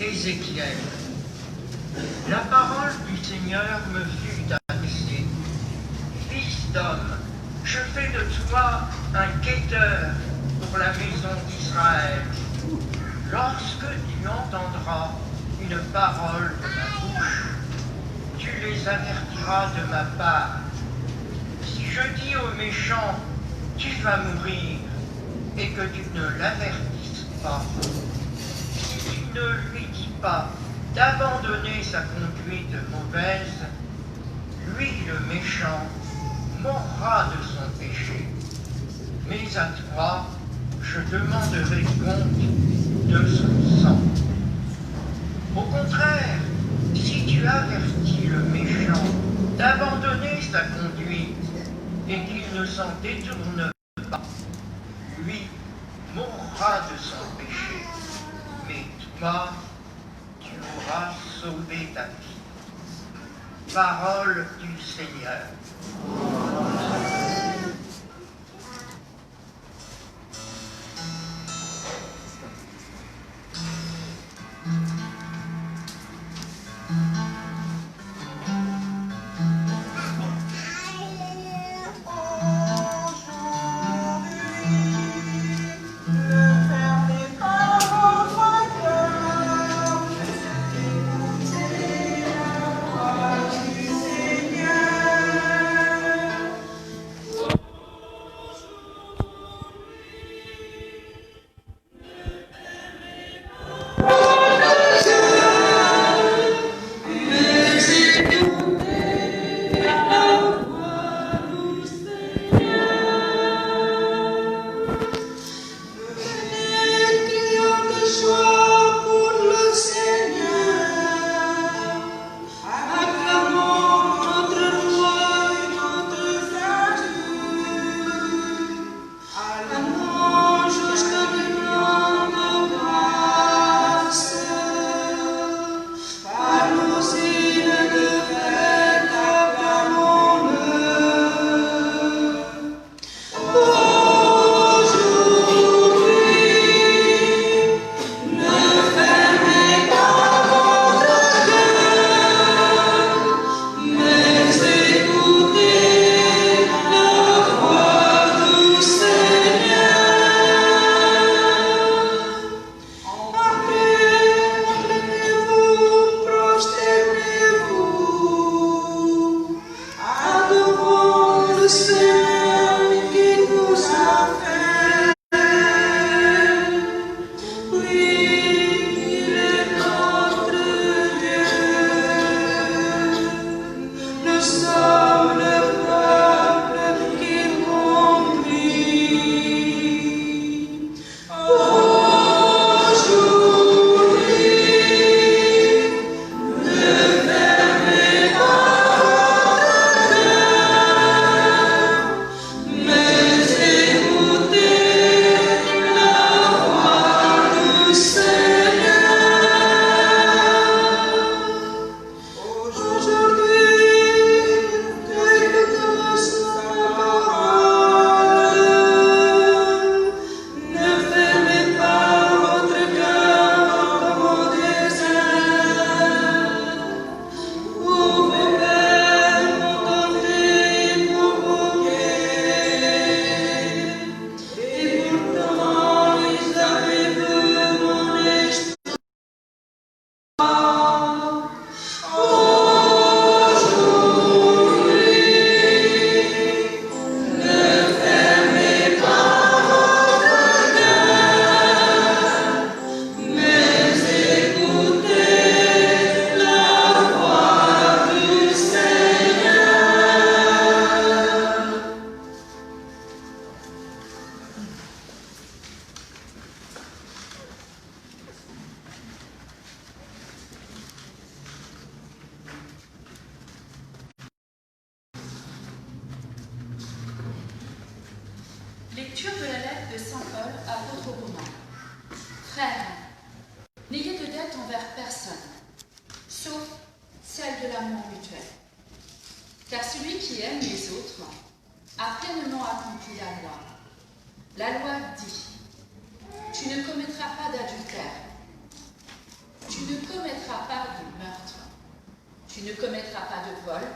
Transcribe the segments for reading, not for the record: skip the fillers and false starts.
Ézéchiel. La parole du Seigneur me fut adressée. Fils d'homme, je fais de toi un quêteur pour la maison d'Israël. Lorsque tu entendras une parole de ma bouche, tu les avertiras de ma part. Si je dis au méchant, tu vas mourir, et que tu ne l'avertisses pas, si tu ne lui dis pas d'abandonner sa conduite mauvaise, lui le méchant mourra de son péché. Mais à toi, je demanderai compte de son sang. Au contraire, si tu avertis le méchant d'abandonner sa conduite et qu'il ne s'en détourne pas, lui mourra de son péché, mais toi, tu auras sauvé ta vie. Parole du Seigneur. Lecture de la lettre de saint Paul, apôtre aux Romains. Frères, n'ayez de dette envers personne, sauf celle de l'amour mutuel. Car celui qui aime les autres a pleinement accompli la loi. La loi dit, tu ne commettras pas d'adultère, tu Tu ne commettras pas de meurtre. Tu ne commettras pas de vol.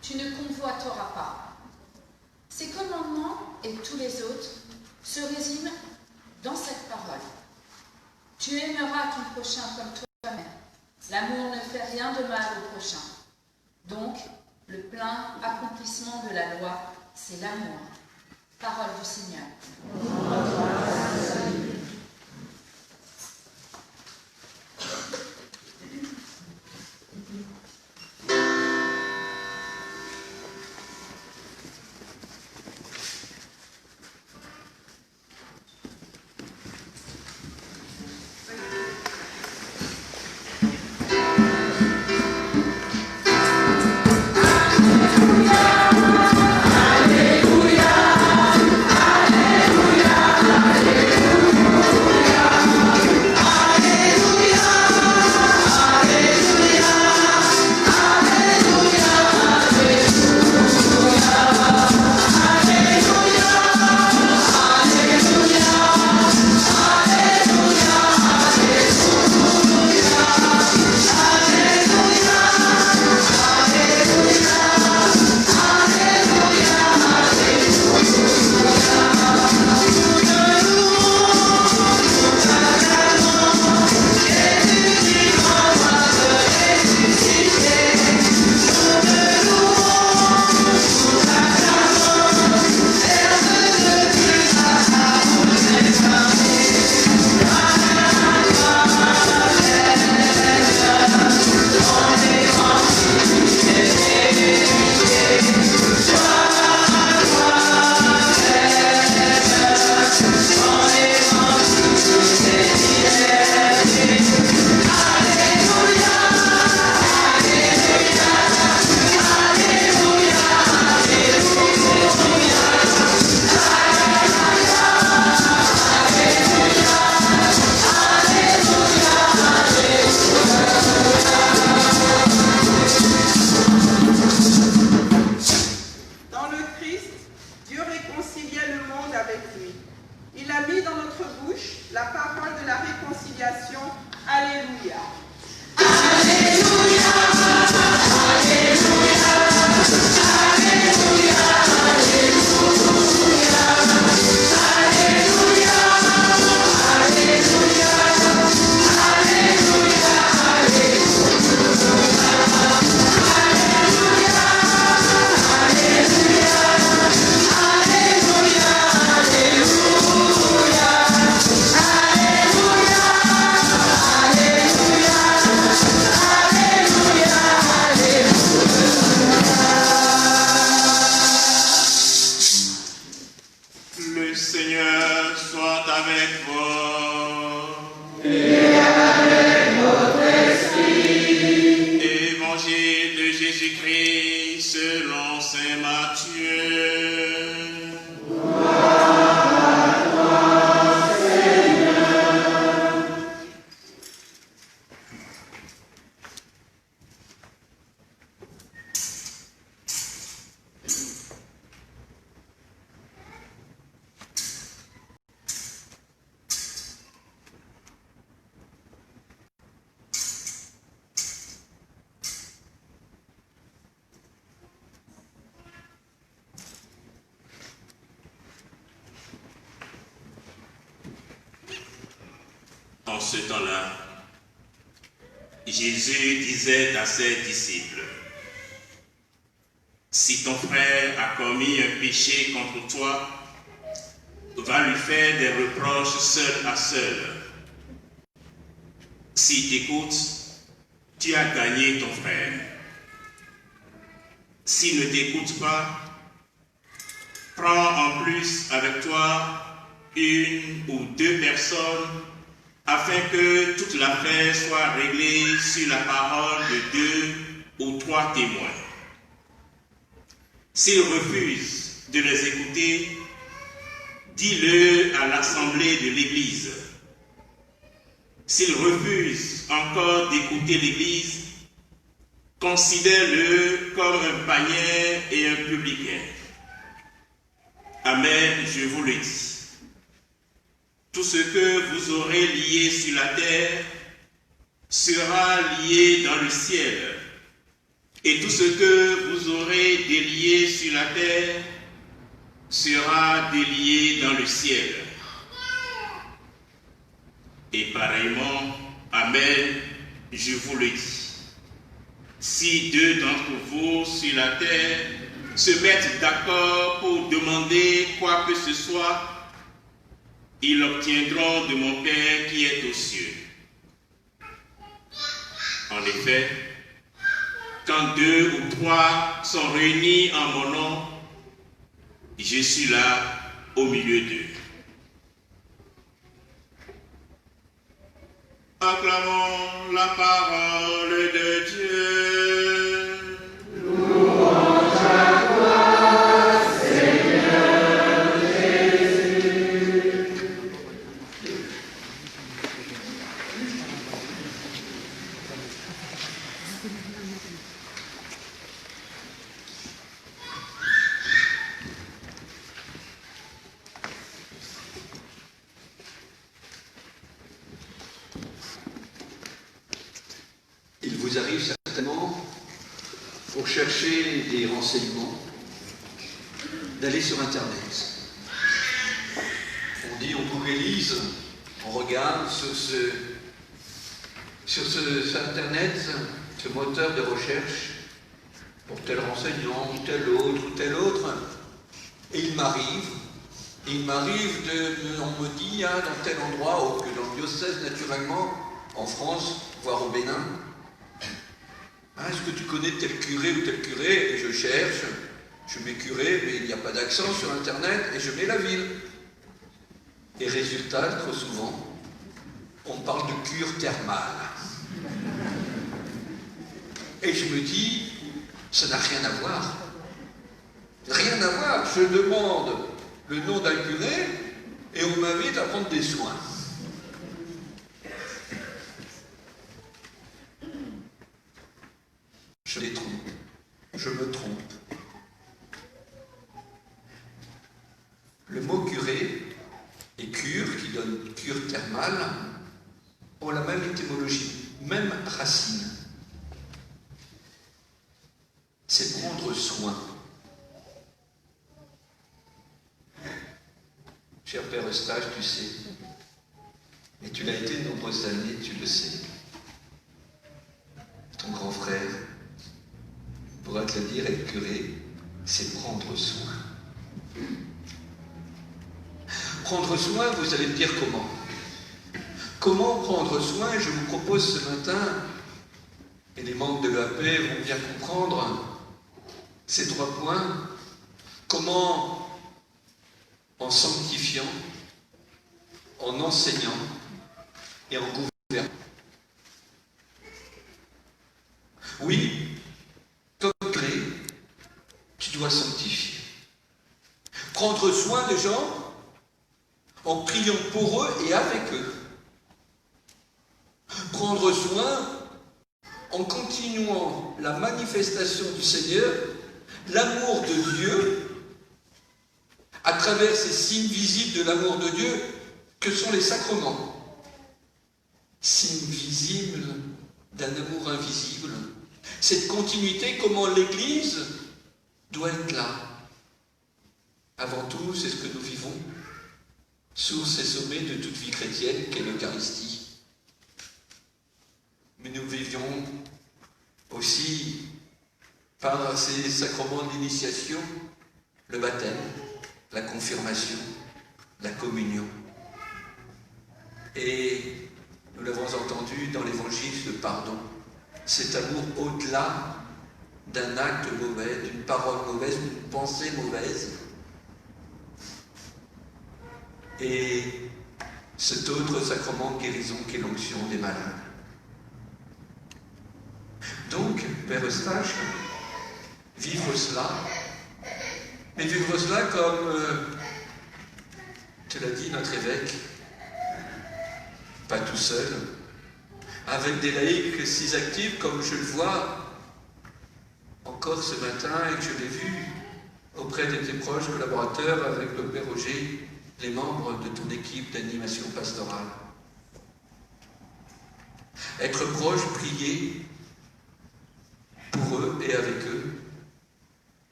Tu ne convoiteras pas. Ces commandements et tous les autres se résument dans cette parole. Tu aimeras ton prochain comme toi-même. L'amour ne fait rien de mal au prochain. Donc, le plein accomplissement de la loi, c'est l'amour. Parole du Seigneur. En ce temps-là, Jésus disait à ses disciples, « Si ton frère a commis un péché contre toi, va lui faire des reproches seul à seul. S'il t'écoute, tu as gagné ton frère. S'il ne t'écoute pas, prends en plus avec toi une ou deux personnes afin que toute l'affaire soit réglée sur la parole de deux ou trois témoins. S'ils refusent de les écouter, dis-le à l'assemblée de l'Église. S'ils refusent encore d'écouter l'Église, considère-le comme un païen et un publicain. Amen, je vous le dis. Tout ce que vous aurez lié sur la terre sera lié dans le ciel, et tout ce que vous aurez délié sur la terre sera délié dans le ciel. Et pareillement, Amen, je vous le dis. Si deux d'entre vous sur la terre se mettent d'accord pour demander quoi que ce soit, ils l'obtiendront de mon Père qui est aux cieux. En effet, quand deux ou trois sont réunis en mon nom, je suis là au milieu d'eux. Acclamons la parole de Dieu. Louange à toi, Seigneur Jésus. Il vous arrive certainement, pour chercher des renseignements, d'aller sur Internet. On dit, on googlise, on regarde sur Internet, ce moteur de recherche, pour tel renseignement, ou tel autre, et il m'arrive, on me dit, hein, dans tel endroit, ou que dans le diocèse naturellement, en France, voire au Bénin, ah, est-ce que tu connais tel curé ou tel curé? Et je cherche, je mets curé, mais il n'y a pas d'accent sur Internet, et je mets la ville. Et résultat, trop souvent, on parle de cure thermale. Et je me dis, ça n'a rien à voir. Rien à voir, je demande le nom d'un curé, et on m'invite à prendre des soins. Je me trompe. Le mot curé et cure, qui donne cure thermale, ont la même étymologie, même racine. C'est prendre soin. Cher Père Eustache, tu sais, et tu l'as été de nombreuses années, tu le sais. Ton grand frère pourra te le dire, être curé, c'est prendre soin. Prendre soin, vous allez me dire comment. Comment prendre soin? Je vous propose ce matin, et les membres de l'EAP vont bien comprendre ces 3 points. Comment, en sanctifiant, en enseignant et en gouvernant. Oui, comme clé, tu dois sanctifier. Prendre soin des gens en priant pour eux et avec eux. Prendre soin en continuant la manifestation du Seigneur, l'amour de Dieu, à travers ces signes visibles de l'amour de Dieu que sont les sacrements. Signes visibles d'un amour invisible. Cette continuité, comment l'Église doit être là. Avant tout, c'est ce que nous vivons, source et sommet de toute vie chrétienne qu'est l'Eucharistie. Mais nous vivions aussi par ces sacrements d'initiation, le baptême, la confirmation, la communion. Et nous l'avons entendu dans l'évangile, le pardon. Cet amour au-delà d'un acte mauvais, d'une parole mauvaise, d'une pensée mauvaise. Et cet autre sacrement de guérison qui est l'onction des malades. Donc, Père Eustache, vivre cela, mais vivre cela comme, tu l'as dit, notre évêque, pas tout seul, avec des laïcs si actifs comme je le vois encore ce matin et que je l'ai vu auprès de tes proches collaborateurs avec le Père Roger, les membres de ton équipe d'animation pastorale. Être proche, prier pour eux et avec eux,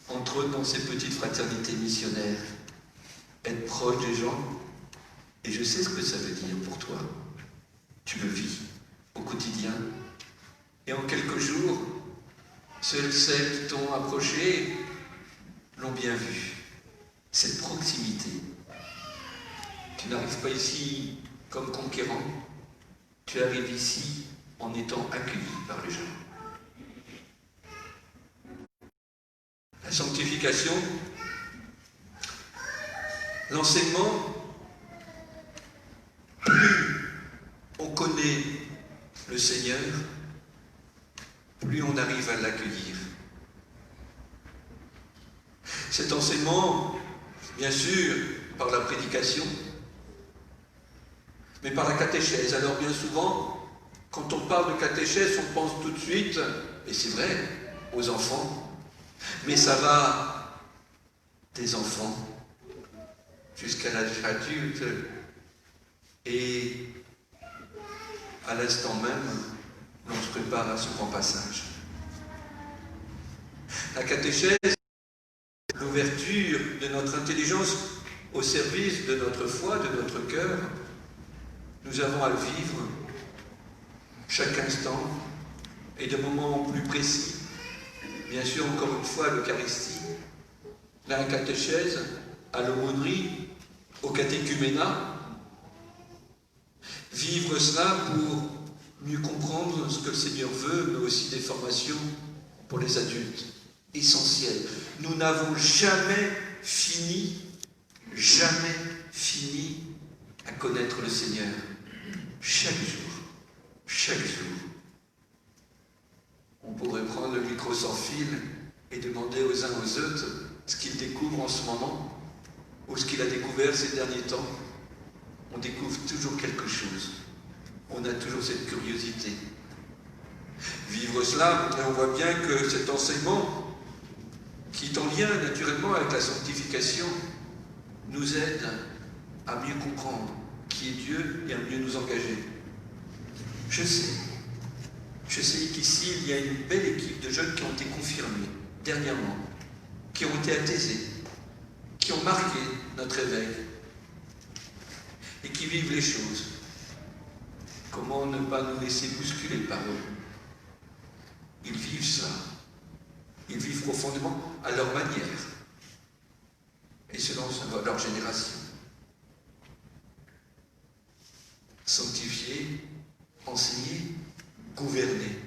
entre eux dans ces petites fraternités missionnaires. Être proche des gens, et je sais ce que ça veut dire pour toi. Tu le vis au quotidien. Et en quelques jours, seuls celles qui t'ont approché l'ont bien vu. Cette proximité. Tu n'arrives pas ici comme conquérant, tu arrives ici en étant accueilli par les gens. La sanctification, l'enseignement, plus on connaît le Seigneur, plus on arrive à l'accueillir. Cet enseignement, bien sûr, par la prédication, mais par la catéchèse. Alors bien souvent, quand on parle de catéchèse, on pense tout de suite, et c'est vrai, aux enfants, mais ça va des enfants jusqu'à l'âge adulte, et à l'instant même, l'on se prépare à ce grand passage. La catéchèse, l'ouverture de notre intelligence au service de notre foi, de notre cœur, nous avons à le vivre chaque instant et de moments plus précis. Bien sûr, encore une fois, à l'Eucharistie, à la catéchèse, à l'aumônerie, au catéchuménat. Vivre cela pour mieux comprendre ce que le Seigneur veut, mais aussi des formations pour les adultes, essentielles. Nous n'avons jamais fini à connaître le Seigneur. Chaque jour. On pourrait prendre le micro sans fil et demander aux uns aux autres ce qu'ils découvrent en ce moment ou ce qu'il a découvert ces derniers temps. On découvre toujours quelque chose. On a toujours cette curiosité. Vivre cela, et on voit bien que cet enseignement, qui est en lien naturellement avec la sanctification, nous aide à mieux comprendre qui est Dieu et à mieux nous engager. Je sais qu'ici, il y a une belle équipe de jeunes qui ont été confirmés dernièrement, qui ont été athésés, qui ont marqué notre éveil et qui vivent les choses. Comment ne pas nous laisser bousculer par eux? Ils vivent ça. Ils vivent profondément à leur manière et selon leur génération. Sanctifier, enseigner, gouverner.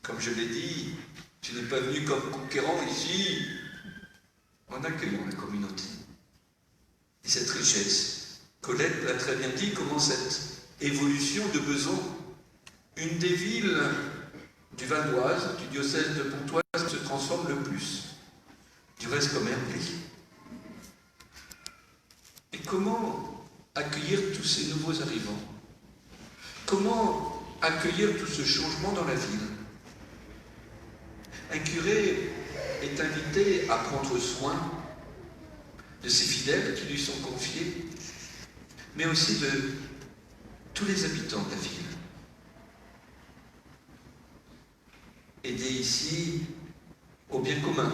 Comme je l'ai dit, tu n'es pas venu comme conquérant ici en accueillant la communauté. Et cette richesse, Colette l'a très bien dit, comment cette évolution de Besançon, une des villes du Val d'Oise, du diocèse de Pontoise, se transforme le plus. Du reste comme Herblay. Et comment accueillir tous ces nouveaux arrivants? Comment accueillir tout ce changement dans la ville? Un curé est invité à prendre soin de ses fidèles qui lui sont confiés, mais aussi de tous les habitants de la ville. Aider ici au bien commun,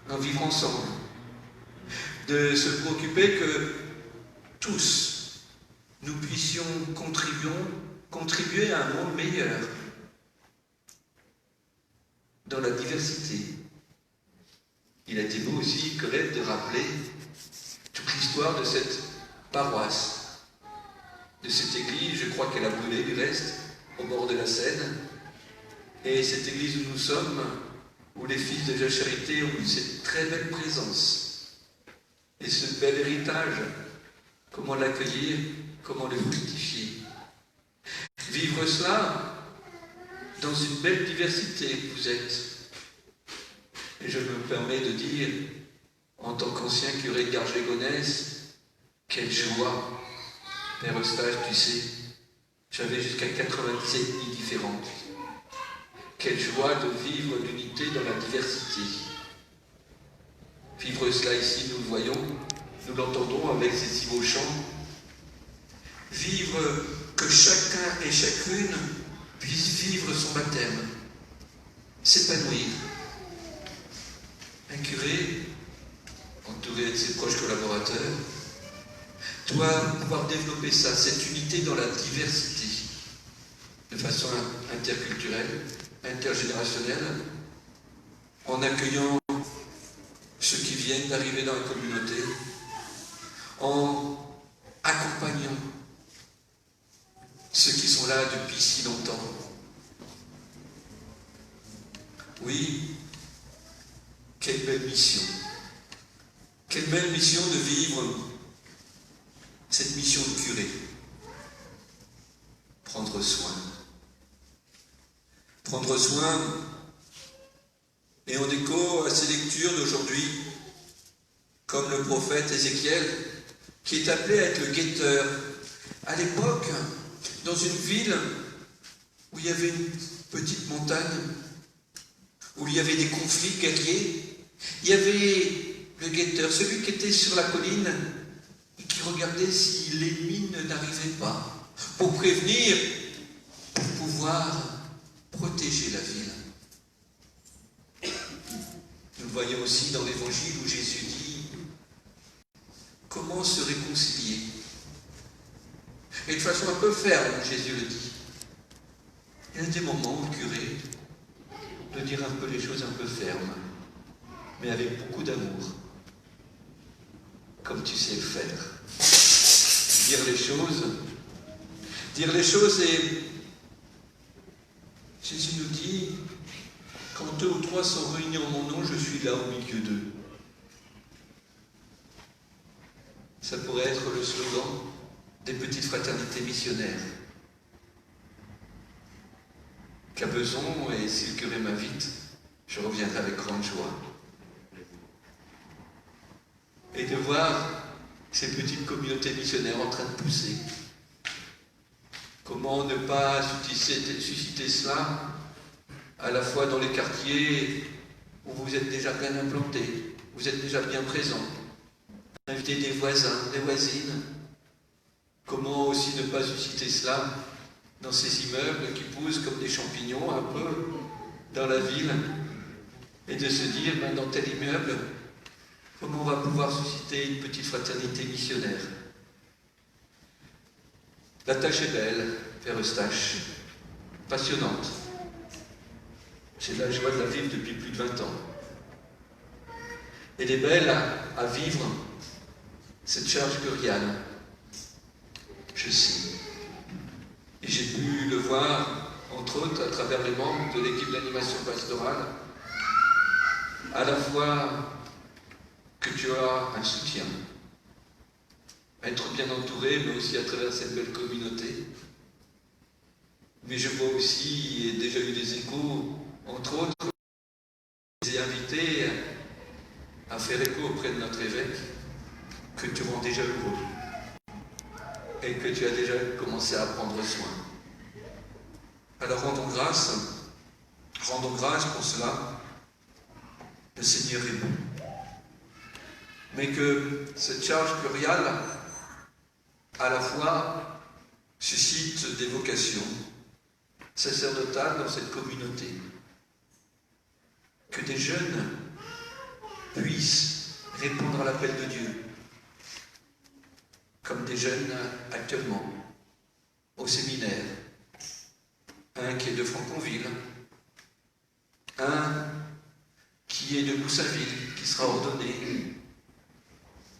à vivre ensemble, de se préoccuper que tous, nous puissions contribuer à un monde meilleur, dans la diversité. Il a été beau aussi, Colette, de rappeler toute l'histoire de cette paroisse, de cette église, je crois qu'elle a brûlé du reste, au bord de la Seine, et cette église où nous sommes, où les fils de la charité ont eu cette très belle présence, et ce bel héritage, comment l'accueillir, comment le fructifier. Vivre cela dans une belle diversité que vous êtes. Et je me permets de dire, en tant qu'ancien curé de Garges-les-Gonesse, quelle joie. Père Eustache, tu sais, j'avais jusqu'à 97 ethnies différentes. Quelle joie de vivre l'unité dans la diversité. Vivre cela ici, nous le voyons, nous l'entendons avec ces si beaux chants. Vivre que chacun et chacune puisse vivre son baptême, s'épanouir. Un curé, entouré de ses proches collaborateurs, doit pouvoir développer ça, cette unité dans la diversité, de façon interculturelle, intergénérationnelle, en accueillant ceux qui viennent d'arriver dans la communauté, en accompagnant ceux qui sont là depuis si longtemps. Oui, quelle belle mission. Quelle belle mission de vivre cette mission de curé. Prendre soin. Prendre soin, et en écho à ces lectures d'aujourd'hui, comme le prophète Ézéchiel, qui est appelé à être le guetteur. À l'époque, dans une ville où il y avait une petite montagne, où il y avait des conflits guerriers, il y avait le guetteur, celui qui était sur la colline et qui regardait si l'ennemi n'arrivait pas, pour prévenir, pour pouvoir protéger la ville. Nous le voyons aussi dans l'Évangile où Jésus dit comment se réconcilier. Et de façon un peu ferme, Jésus le dit. Il y a des moments où le curé de dire un peu les choses un peu fermes, mais avec beaucoup d'amour, comme tu sais le faire. Dire les choses et Jésus nous dit, quand 2 ou 3 sont réunis en mon nom, je suis là au milieu d'eux. Ça pourrait être le slogan des petites fraternités missionnaires. Qu'à besoin, et si le curé m'invite, je reviendrai avec grande joie. Et de voir ces petites communautés missionnaires en train de pousser. Comment ne pas susciter cela à la fois dans les quartiers où vous êtes déjà bien implantés, vous êtes déjà bien présents, inviter des voisins, des voisines. Comment aussi ne pas susciter cela dans ces immeubles qui poussent comme des champignons un peu dans la ville, et de se dire, dans tel immeuble, comment on va pouvoir susciter une petite fraternité missionnaire. La tâche est belle, Père Eustache, passionnante. J'ai la joie de la vivre depuis plus de 20 ans. Elle est belle à vivre, cette charge curiale. Je sais. Et j'ai pu le voir, entre autres, à travers les membres de l'équipe d'animation pastorale, à la fois que tu as un soutien, être bien entouré, mais aussi à travers cette belle communauté. Mais je vois aussi, et déjà eu des échos, entre autres, je les ai invités à faire écho auprès de notre évêque, que tu rends déjà heureux, et que tu as déjà commencé à prendre soin. Alors rendons grâce pour cela. Le Seigneur est bon. Mais que cette charge curiale, à la fois, suscite des vocations sacerdotales dans cette communauté. Que des jeunes puissent répondre à l'appel de Dieu, comme des jeunes actuellement, au séminaire. Un qui est de Franconville, un qui est de Moussainville, qui sera ordonné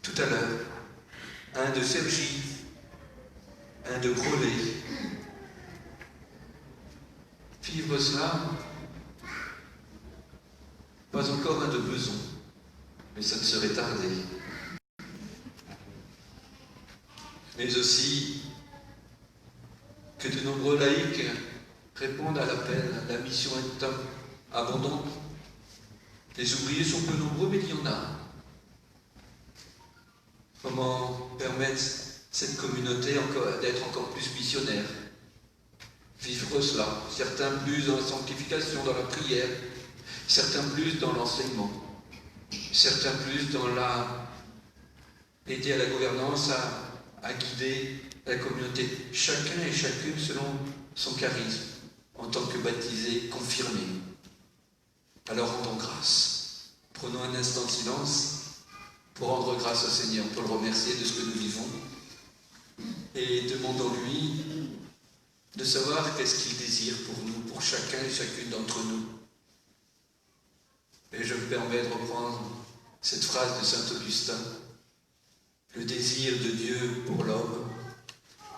tout à l'heure, un de Cergy, un de Groslay. Vivre cela, pas encore un de Beson, mais ça ne serait tardé. Mais aussi que de nombreux laïcs répondent à l'appel. La mission est abondante. Les ouvriers sont peu nombreux, mais il y en a. Comment permettre cette communauté d'être encore plus missionnaire? Vivre cela. Certains plus dans la sanctification, dans la prière. Certains plus dans l'enseignement. Certains plus dans aider à la gouvernance, à guider la communauté, chacun et chacune selon son charisme, en tant que baptisé confirmé. Alors rendons grâce. Prenons un instant de silence pour rendre grâce au Seigneur, pour le remercier de ce que nous vivons, et demandons-lui de savoir qu'est-ce qu'il désire pour nous, pour chacun et chacune d'entre nous. Et je me permets de reprendre cette phrase de saint Augustin: le désir de Dieu pour l'homme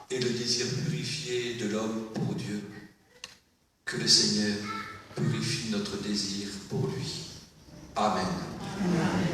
et le désir purifié de l'homme pour Dieu. Que le Seigneur purifie notre désir pour lui. Amen. Amen.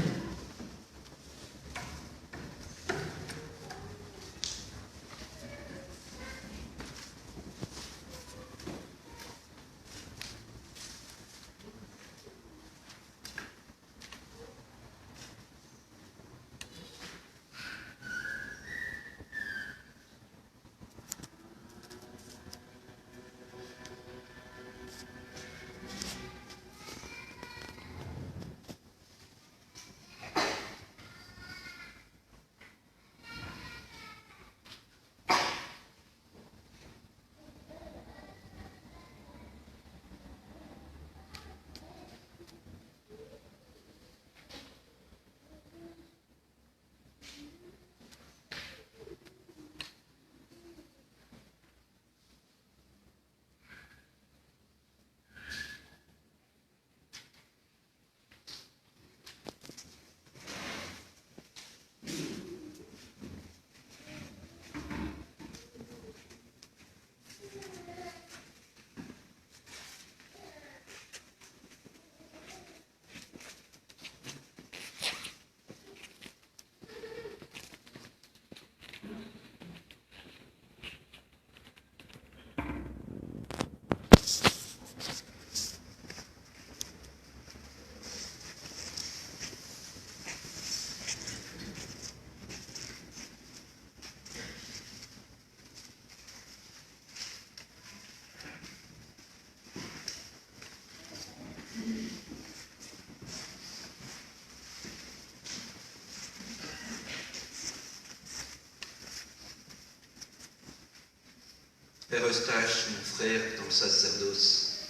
Père Eustache, mon frère dans le sacerdoce,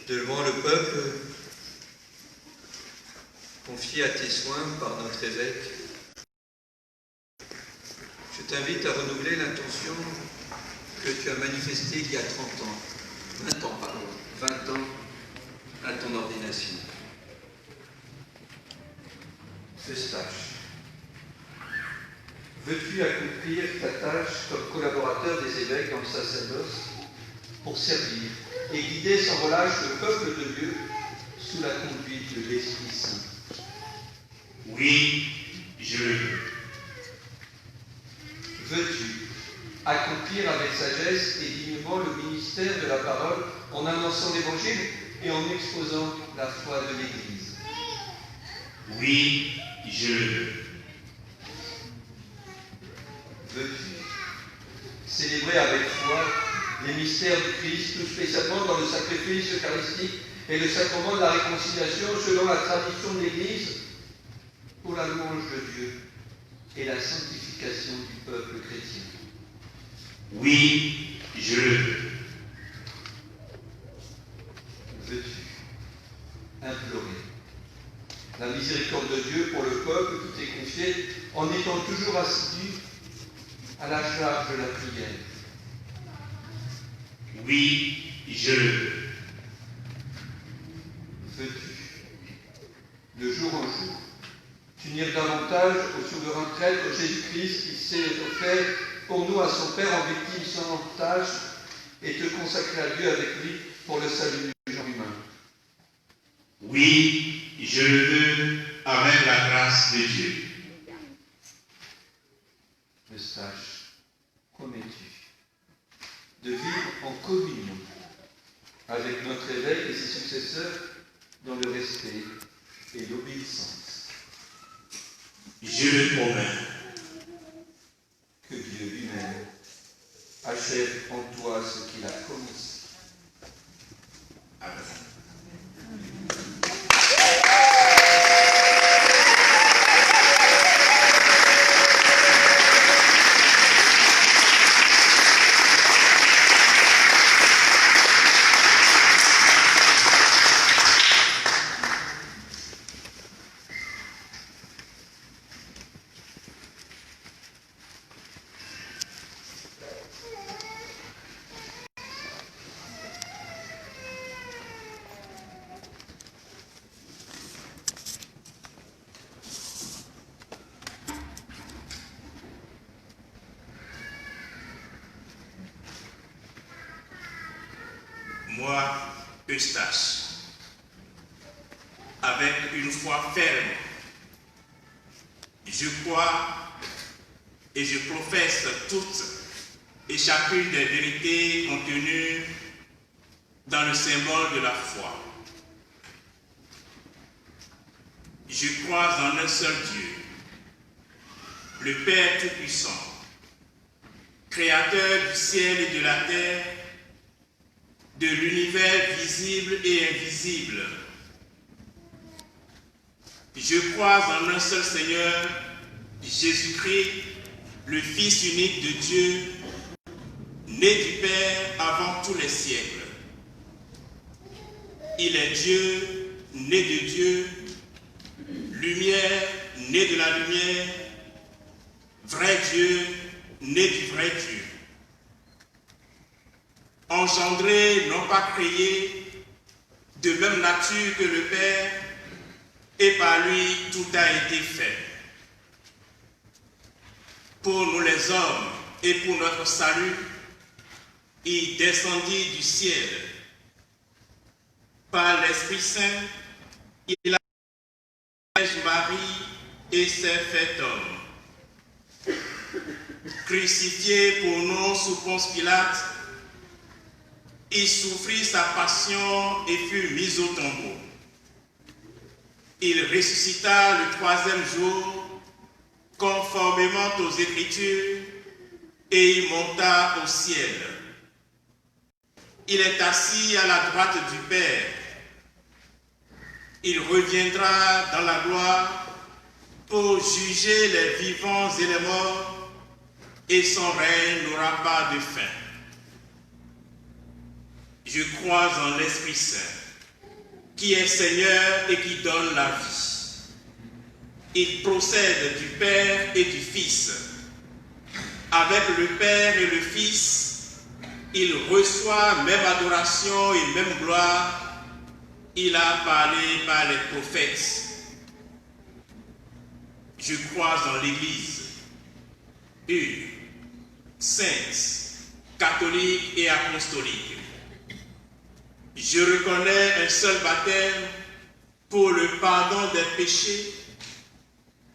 devant le peuple confié à tes soins par notre évêque, je t'invite à renouveler l'intention que tu as manifestée il y a 20 ans à ton ordination. Eustache, veux-tu accomplir ta tâche comme collaborateur des évêques dans le sacerdoce pour servir et guider sans relâche le peuple de Dieu sous la conduite de l'Esprit Saint? Oui, je le veux. Veux-tu accomplir avec sagesse et dignement le ministère de la parole en annonçant l'Évangile et en exposant la foi de l'Église? Oui, je le veux. Veux-tu célébrer avec foi les mystères du Christ, tout spécialement dans le sacrifice eucharistique et le sacrement de la réconciliation selon la tradition de l'Église, pour la louange de Dieu et la sanctification du peuple chrétien? Oui, je le veux. Veux-tu implorer la miséricorde de Dieu pour le peuple qui t'est confié en étant toujours assidu à la charge de la prière? Oui, je le veux. Veux-tu, de jour en jour, t'unir davantage au souverain traître Jésus-Christ qui s'est offert pour nous à son Père en victime sans tâche et te consacrer à Dieu avec lui pour le salut du genre humain? Oui, je le veux avec la grâce de Dieu. Eustache, promets-tu de vivre en communion avec notre évêque et ses successeurs dans le respect et l'obéissance? Je le promets. Que Dieu lui-même achève en toi ce qu'il a commencé. Amen. moi, Eustache, avec une foi ferme. Je crois et je professe toutes et chacune des vérités contenues dans le symbole de la foi. Je crois en un seul Dieu, le Père Tout-Puissant, Créateur du ciel et de la terre, de l'univers visible et invisible. Je crois en un seul Seigneur, Jésus-Christ, le Fils unique de Dieu, né du Père avant tous les siècles. Il est Dieu, né de Dieu, lumière, né de la lumière, vrai Dieu, né du vrai Dieu. Engendré, non pas créé, de même nature que le Père, et par lui tout a été fait. Pour nous les hommes et pour notre salut, il descendit du ciel. Par l'Esprit Saint, il a Marie et s'est fait homme. Crucifié pour nous sous Ponce Pilate, il souffrit sa passion et fut mis au tombeau. Il ressuscita le troisième jour, conformément aux Écritures, et il monta au ciel. Il est assis à la droite du Père. Il reviendra dans la gloire pour juger les vivants et les morts, et son règne n'aura pas de fin. Je crois en l'Esprit Saint, qui est Seigneur et qui donne la vie. Il procède du Père et du Fils. Avec le Père et le Fils, il reçoit même adoration et même gloire. Il a parlé par les prophètes. Je crois en l'Église, une, sainte, catholique et apostolique. Je reconnais un seul baptême pour le pardon des péchés.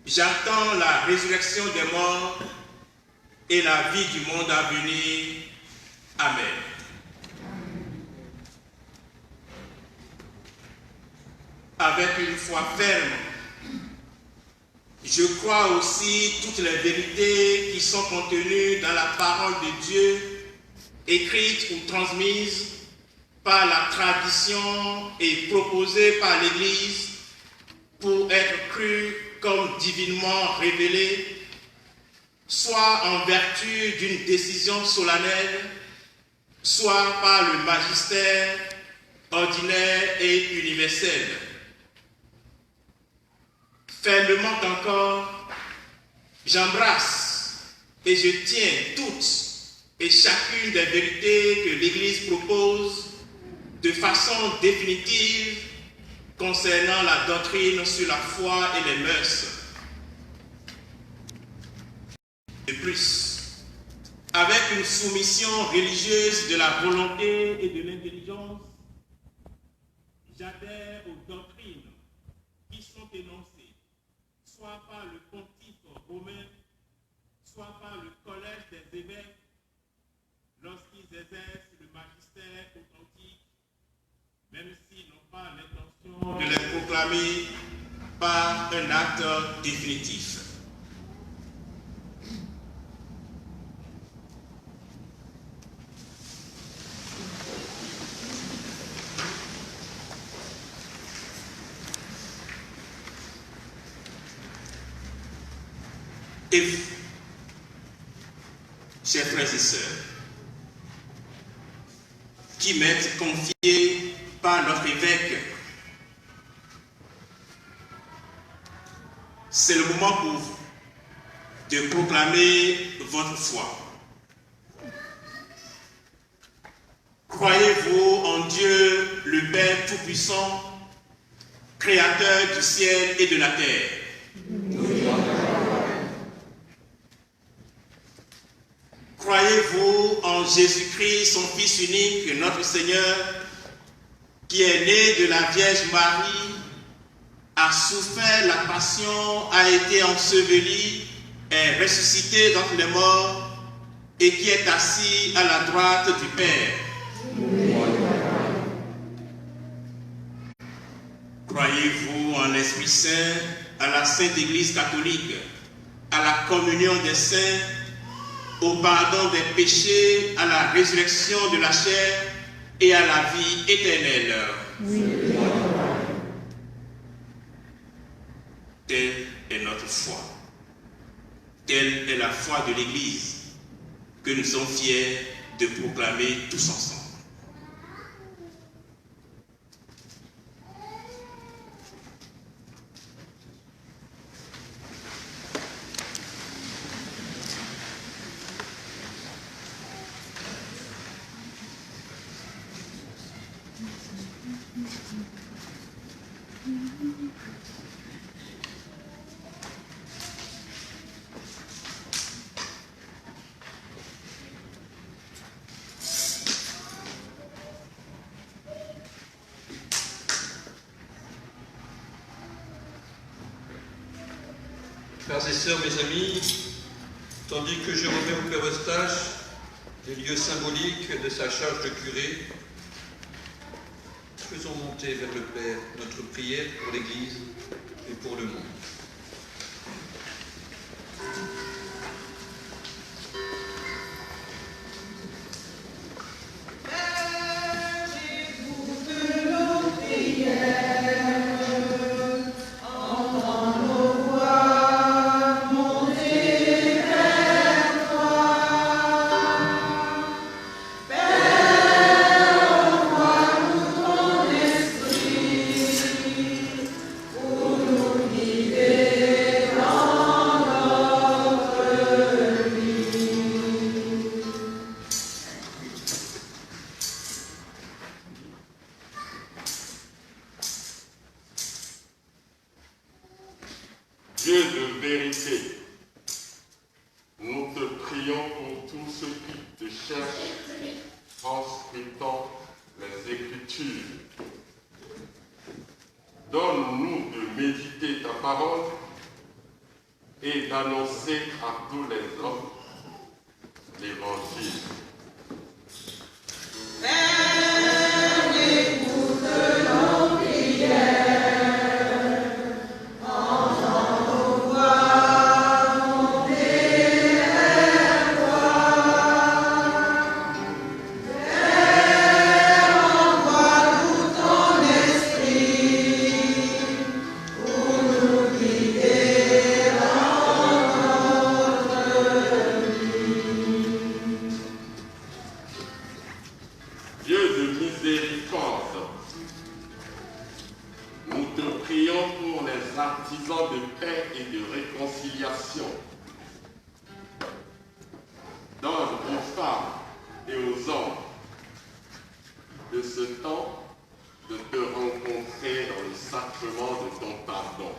J'attends la résurrection des morts et la vie du monde à venir. Amen. Avec une foi ferme, je crois aussi toutes les vérités qui sont contenues dans la parole de Dieu, écrites ou transmises par la tradition et proposées par l'Église pour être crues comme divinement révélées, soit en vertu d'une décision solennelle, soit par le magistère ordinaire et universel. Fermement encore, j'embrasse et je tiens toutes et chacune des vérités que l'Église propose de façon définitive concernant la doctrine sur la foi et les mœurs. De plus, avec une soumission religieuse de la volonté et de l'intelligence, j'adhère aux doctrines qui sont énoncées, soit par le pontife romain, soit par le collège des évêques, lorsqu'ils exercent le magistère authentique, même s'ils n'ont pas l'intention de les proclamer par un acte définitif. Et vous, chers frères et sœurs, qui m'êtes confiés par notre évêque, c'est le moment pour vous de proclamer votre foi. Croyez-vous en Dieu, le Père Tout-Puissant, Créateur du ciel et de la terre? Croyez-vous en Jésus-Christ, son Fils unique, notre Seigneur, qui est né de la Vierge Marie, a souffert la passion, a été enseveli, est ressuscité d'entre les morts et qui est assis à la droite du Père. Croyez-vous en l'Esprit Saint, à la Sainte Église catholique, à la communion des saints, au pardon des péchés, à la résurrection de la chair et à la vie éternelle? Oui. Telle est notre foi. Telle est la foi de l'Église que nous sommes fiers de proclamer tous ensemble. Frères et sœurs, mes amis, tandis que je remets au Père Eustache les lieux symboliques de sa charge de curé, faisons monter vers le Père notre prière pour l'Église et pour le monde. Dieu de vérité, nous te prions pour tous ceux qui te cherchent en scrutant les Écritures. Donne-nous de méditer ta parole et d'annoncer à tous les hommes l'Évangile. Dieu de miséricorde, nous te prions pour les artisans de paix et de réconciliation. Donne aux femmes et aux hommes de ce temps de te rencontrer dans le sacrement de ton pardon.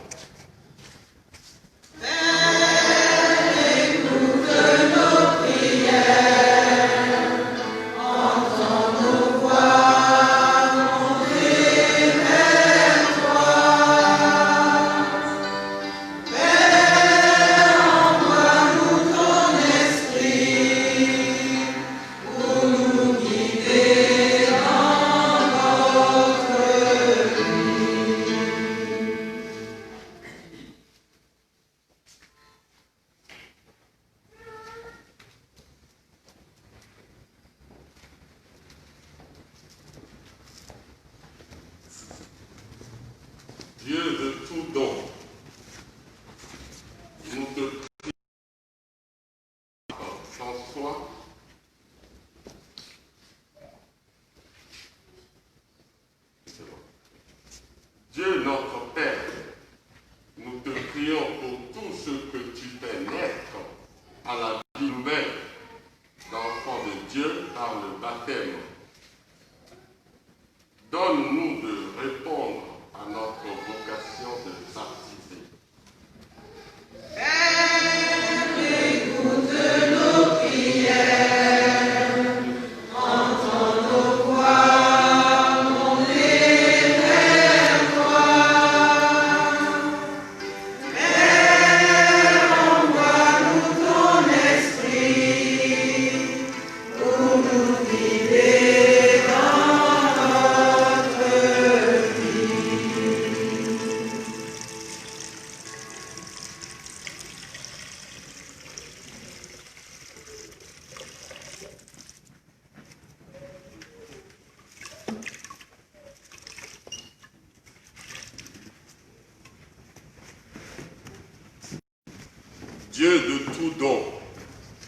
Dieu de tout don,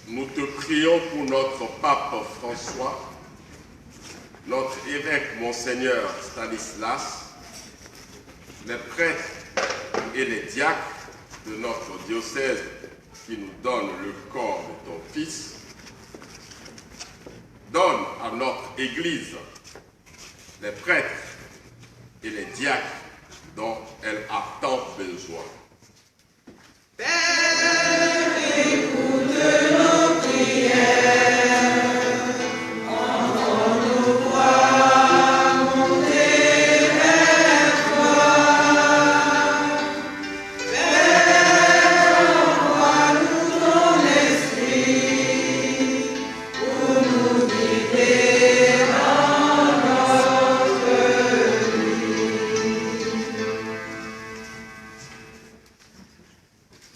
nous te prions pour notre pape François, notre évêque Monseigneur Stanislas, les prêtres et les diacres de notre diocèse qui nous donnent le corps de ton Fils. Donne à notre Église les prêtres et les diacres dont elle a tant besoin. Père, écoute nos prières, entends-nous voix monter vers toi. Père, envoie-nous ton esprit pour nous guider dans notre vie.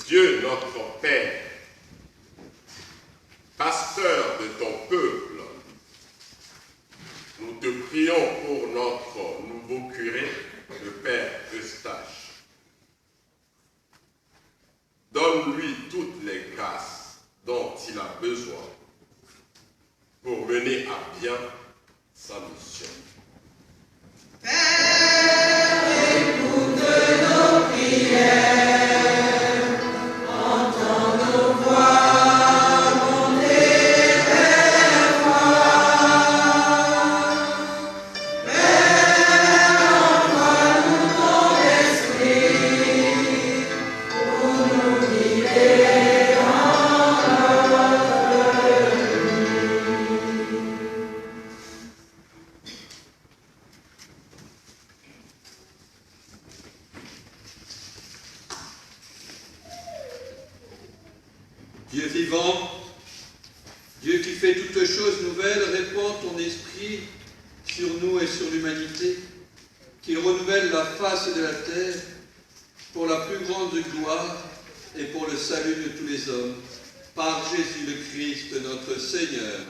Dieu notre Père, pasteur de ton peuple, nous te prions pour notre nouveau curé, le Père Eustache. Donne-lui toutes les grâces dont il a besoin pour mener à bien sa mission. Père, écoute nos prières, entends nos voix monter vers toi. Père, envoie-nous ton esprit pour nous guider dans notre vie. Dieu vivant, Dieu qui fait toutes choses nouvelles, répands ton esprit sur nous et sur l'humanité, qu'il renouvelle la face de la terre pour la plus grande gloire et pour le salut de tous les hommes. Par Jésus le Christ, notre Seigneur.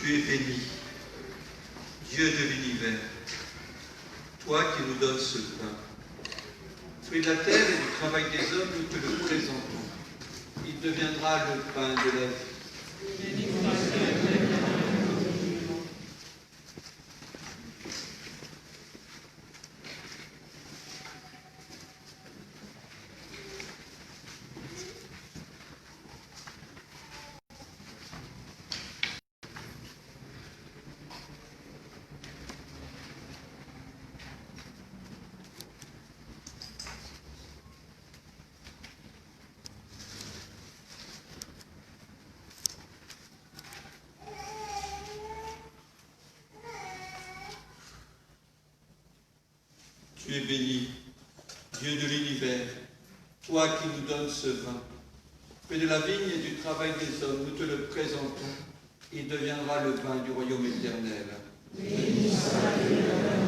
Tu es béni, Dieu de l'univers, toi qui nous donnes ce pain. Fruit de la terre et du travail des hommes, nous te le présentons. Il deviendra le pain de la vie. Tu es béni, Dieu de l'univers, toi qui nous donnes ce vin. Fruit de la vigne et du travail des hommes, nous te le présentons. Il deviendra le pain du royaume éternel. Béni soit Dieu éternellement.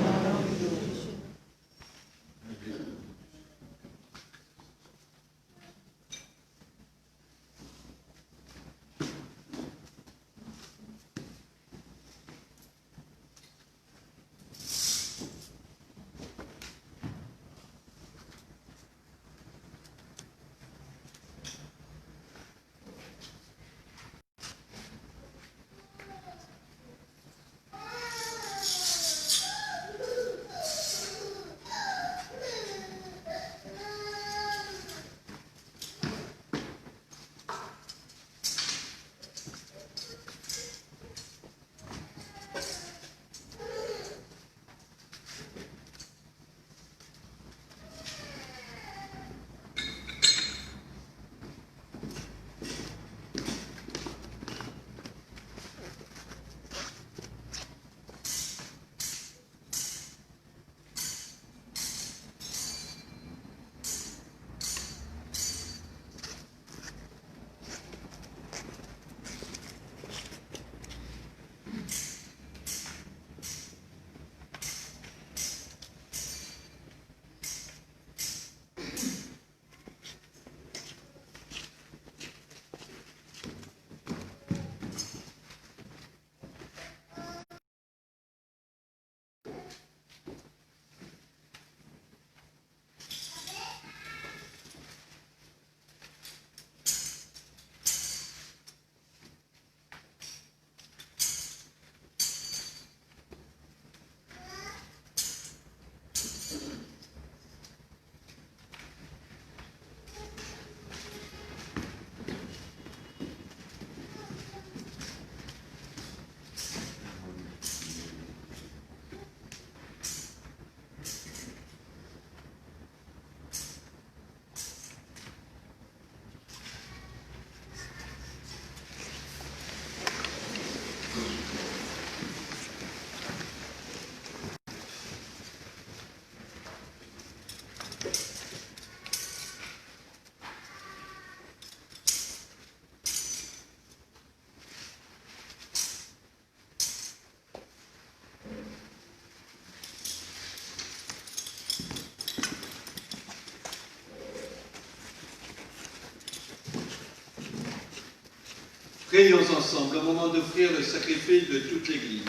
Prions ensemble au moment d'offrir le sacrifice de toute l'Église.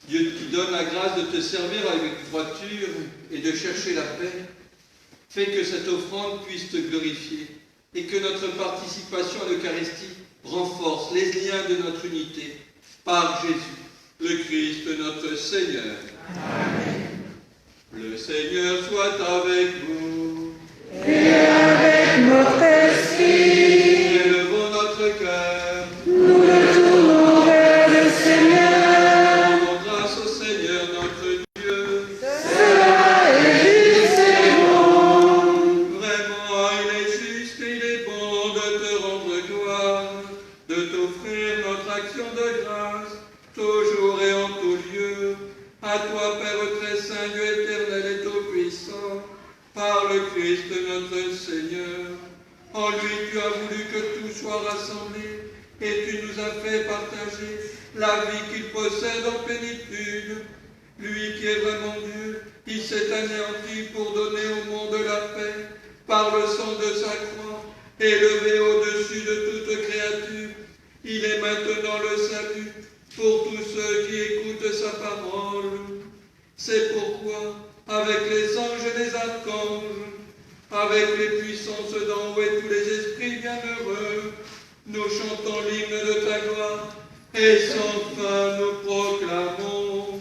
Dieu qui donne la grâce de te servir avec droiture et de chercher la paix, fais que cette offrande puisse te glorifier et que notre participation à l'Eucharistie renforce les liens de notre unité par Jésus, le Christ notre Seigneur. Amen. Le Seigneur soit avec vous. Et avec notre esprit. Élevons notre cœur. Nous le tournons vers le Seigneur. Rendons grâce au Seigneur notre Dieu. Cela est juste et bon. Vraiment, il est juste et il est bon de te rendre gloire, de t'offrir notre action de grâce, toujours et en tout lieu. À toi, Père très saint, Dieu éternel et tout-puissant, par le Christ notre Seigneur. En lui, tu as voulu que tout soit rassemblé, et tu nous as fait partager la vie qu'il possède en plénitude. Lui qui est vraiment Dieu, il s'est anéanti pour donner au monde la paix, par le sang de sa croix, élevé au-dessus de toute créature. Il est maintenant le salut pour tous ceux qui écoutent sa parole. C'est pourquoi, avec les anges et les archanges, avec les puissances d'en haut et tous les esprits bienheureux, nous chantons l'hymne de ta gloire, et sans fin nous proclamons.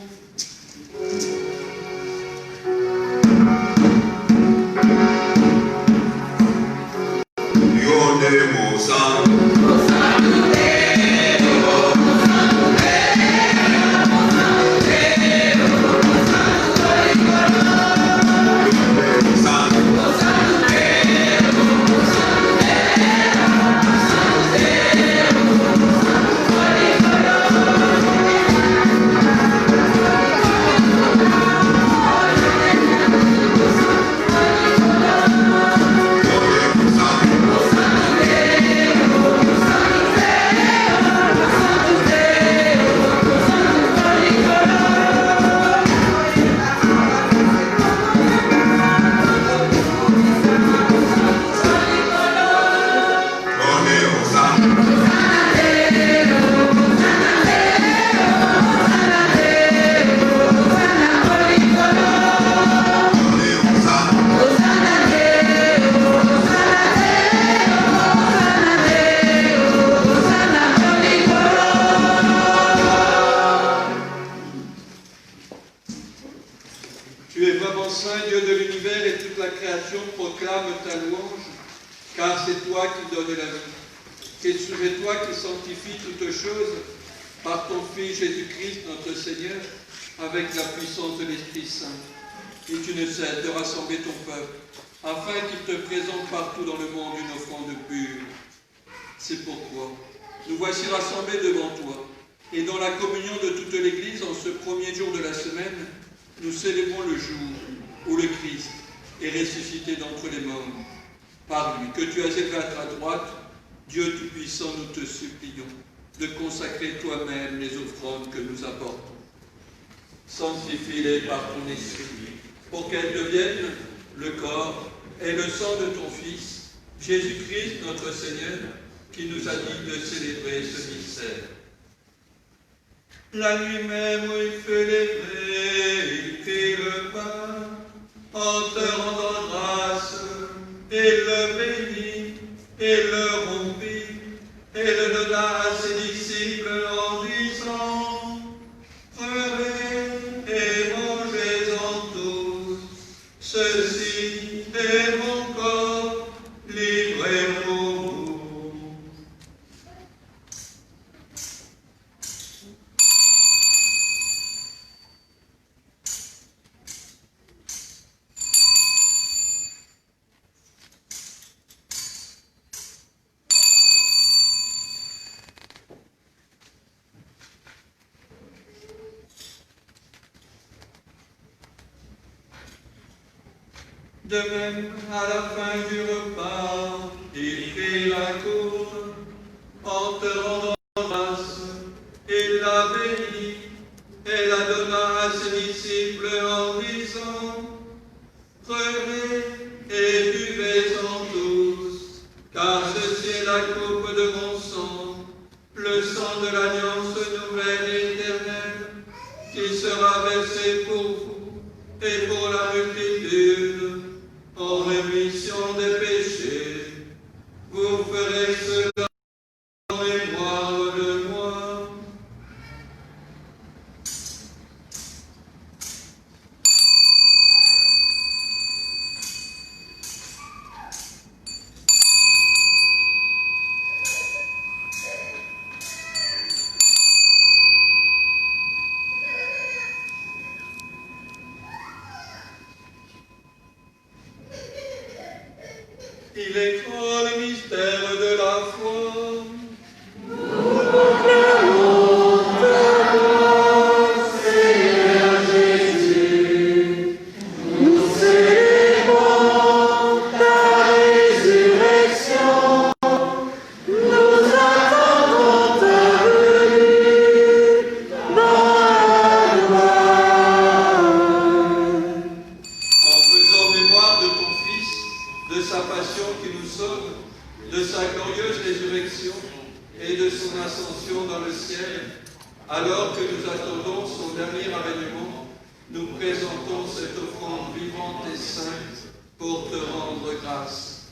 Tu es vraiment saint, Dieu de l'univers, et toute la création proclame ta louange, car c'est toi qui donnes la vie. C'est toi qui sanctifie toutes choses par ton Fils Jésus-Christ, notre Seigneur, avec la puissance de l'Esprit Saint. Et tu ne cesses de rassembler ton peuple, afin qu'il te présente partout dans le monde une offrande pure. C'est pourquoi nous voici rassemblés devant toi, et dans la communion de toute l'Église, en ce premier jour de la semaine, nous célébrons le jour où le Christ est ressuscité d'entre les morts. Par lui, que tu as élevé à ta droite, Dieu Tout-Puissant, nous te supplions de consacrer toi-même les offrandes que nous apportons. Sanctifie-les par ton esprit, pour qu'elles deviennent le corps et le sang de ton Fils, Jésus-Christ notre Seigneur, qui nous a dit de célébrer ce mystère. La nuit même où il fut livré, il fit le pain, en te rendant grâce, et le bénit, et le rompit, et le donna à ses disciples en disant, prenez et mangez-en tous, ceci est mon corps livré pour vous. De même, à la fin du repas, il prit la coupe, en te rendant grâce, il la bénit, et la donna à ses disciples en disant, prenez et buvez-en tous, versé pour vous et pour la multitude, en rémission des péchés. Vous ferez cela en mémoire de moi. Il est grand le mystère de la foi. En faisant mémoire de ton Fils, de sa passion qui nous sauve, de sa glorieuse résurrection et de son ascension dans le ciel, alors que nous attendons son dernier avènement, nous présentons cette offrande vivante et sainte pour te rendre grâce.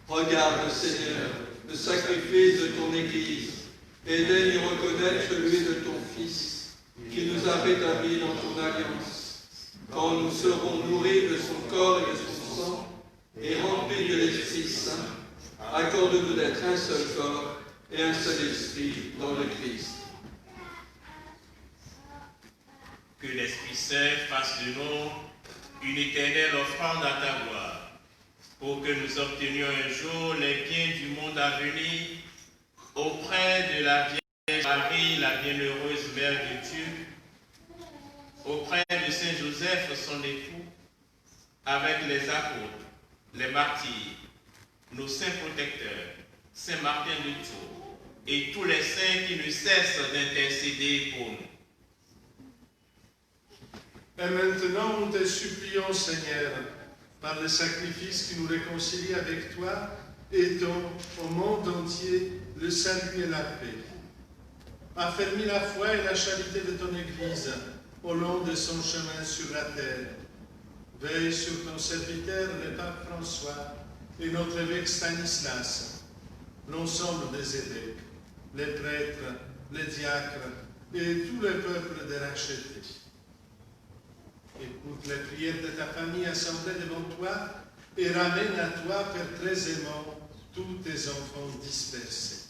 Regarde, Seigneur, le sacrifice de ton Église et daigne y reconnaître celui de ton Fils, qui nous a rétablis dans ton alliance. Quand nous serons nourris de son corps et de son sang, et remplis de l'Esprit Saint, accorde-nous d'être un seul corps et un seul esprit dans le Christ. Que l'Esprit Saint fasse de nous une éternelle offrande à ta gloire, pour que nous obtenions un jour les biens du monde à venir, auprès de la Vierge Marie, la bienheureuse Mère de Dieu, auprès de Saint Joseph, son époux, avec les apôtres, les martyrs, nos saints protecteurs, Saint Martin de Tours, et tous les saints qui ne cessent d'intercéder pour nous. Et maintenant, nous te supplions, Seigneur, par le sacrifice qui nous réconcilie avec toi, aidons au monde entier le salut et la paix. Affermis la foi et la charité de ton Église au long de son chemin sur la terre. Veille sur ton serviteur, le pape François, et notre évêque Stanislas, l'ensemble des évêques, les prêtres, les diacres et tout le peuple des rachetés. Écoute les prières de ta famille assemblée devant toi et ramène à toi, Père très aimant, tous tes enfants dispersés.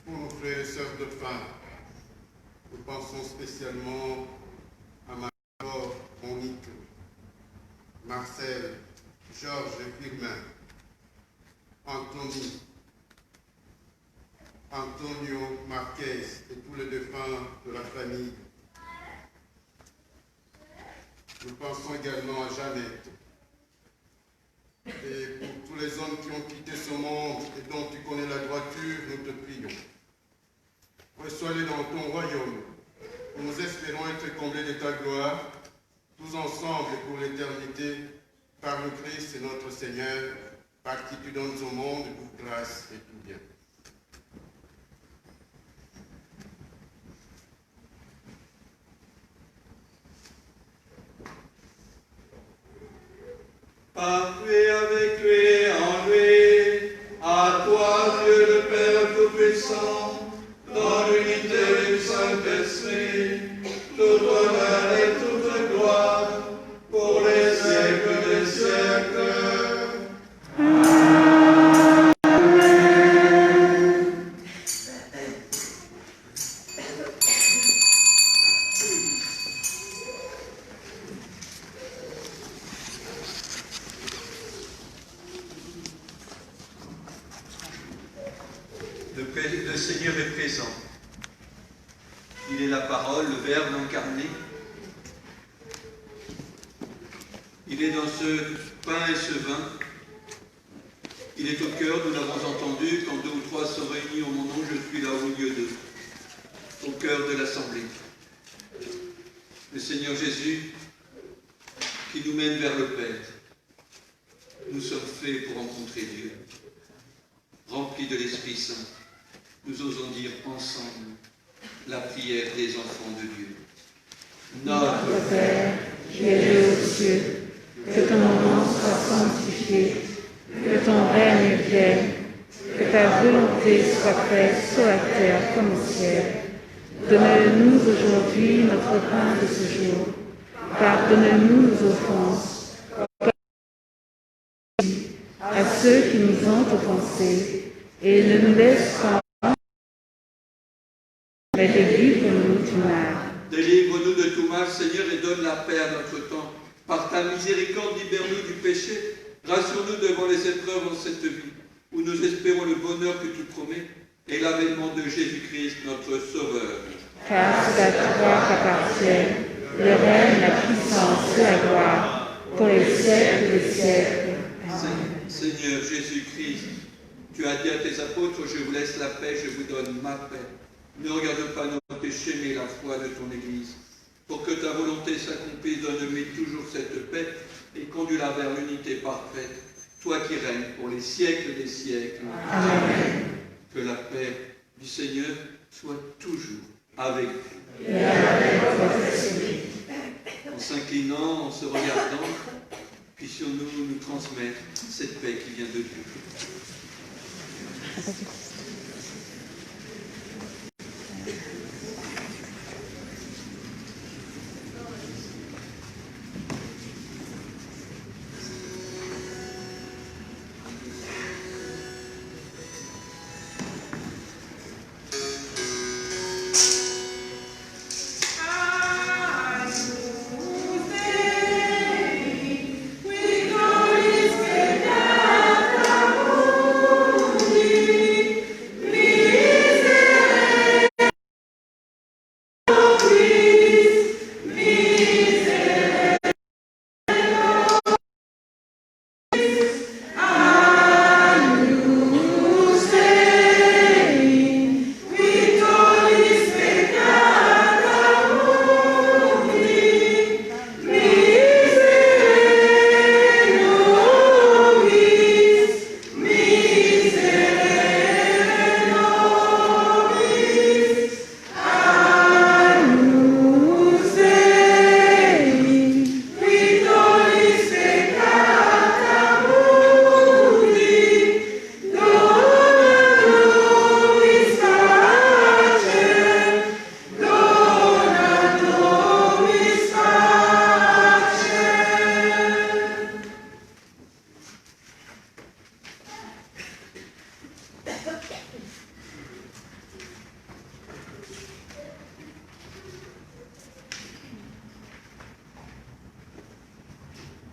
Pour nos frères et sœurs de pain, nous pensons spécialement à Marie-Laure, Monique, Marcel, Georges et Firmin, Anthony, Antonio Marquez et tous les défunts de la famille. Nous pensons également à Jeannette. Et pour tous les hommes qui ont quitté ce monde et dont tu connais la droiture, nous te prions. Reçois-les dans ton royaume, où nous espérons être comblés de ta gloire, tous ensemble et pour l'éternité, par le Christ et notre Seigneur, par qui tu donnes au monde toute grâce et tout bien. Par lui, avec lui, en lui, à toi, Dieu le Père Tout-Puissant, dans l'unité du Saint-Esprit, tout honneur et toute gloire, pour les siècles des siècles. Le Seigneur est présent. Il est la parole, le Verbe incarné. Il est dans ce pain et ce vin. Il est au cœur, nous l'avons entendu, quand deux ou trois sont réunis en mon nom, je suis là au milieu d'eux, au cœur de l'assemblée. Le Seigneur Jésus qui nous mène vers le Père. nous sommes faits pour rencontrer Dieu. Remplis de l'Esprit Saint, nous osons dire ensemble la prière des enfants de Dieu. Notre Père, qui es aux cieux, que ton nom soit sanctifié, que ton règne vienne, que ta volonté soit faite sur la terre comme au ciel. Donne-nous aujourd'hui notre pain de ce jour. Pardonne-nous nos offenses, à ceux qui nous ont offensés, et ne nous laisse pas, mais délivre-nous du mal. Délivre-nous de tout mal, Seigneur, et donne la paix à notre temps. Par ta miséricorde, libère-nous du péché. Rassure-nous devant les épreuves en cette vie, où nous espérons le bonheur que tu promets et l'avènement de Jésus-Christ, notre Sauveur. Car c'est à toi qu'appartiennent le règne, la puissance et la gloire, pour les siècles des siècles. Amen. Seigneur Jésus-Christ, tu as dit à tes apôtres, je vous laisse la paix, je vous donne ma paix. Ne regarde pas nos péchés, mais la foi de ton Église. Pour que ta volonté s'accomplisse, donne-lui toujours cette paix et conduis-la vers l'unité parfaite. Toi qui règnes pour les siècles des siècles. Amen. Que la paix du Seigneur soit toujours avec vous. Et avec votre esprit. En s'inclinant, en se regardant, puissions-nous nous transmettre cette paix qui vient de Dieu.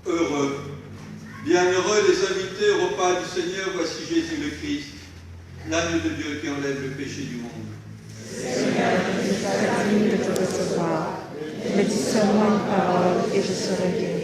Heureux, bienheureux les invités au repas du Seigneur, voici Jésus le Christ, l'agneau de Dieu qui enlève le péché du monde. Seigneur, je ne suis pas digne de te recevoir, mais dis seulement une parole et je serai guéri.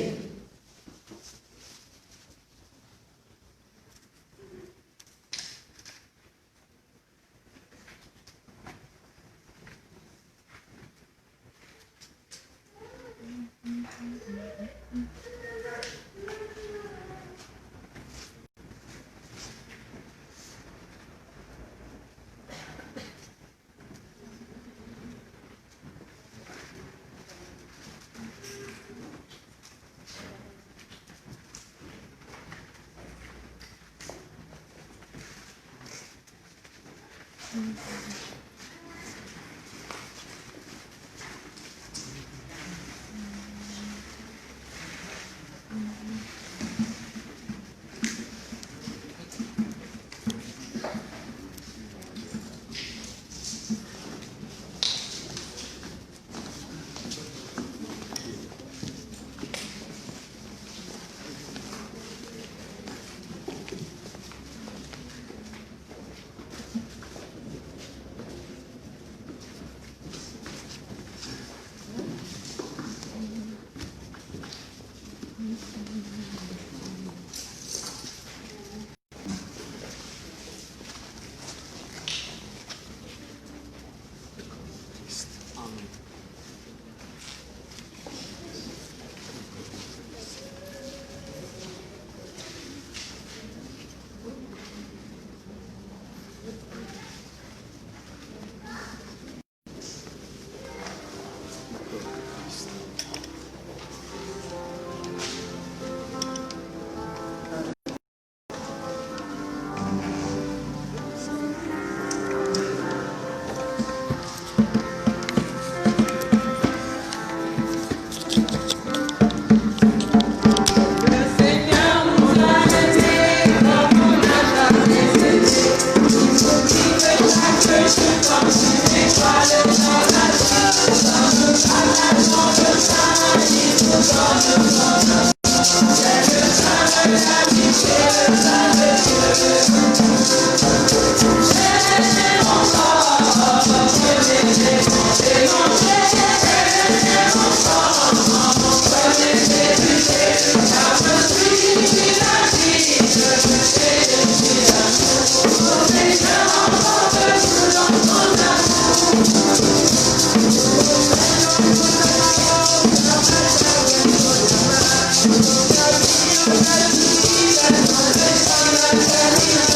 Thank you.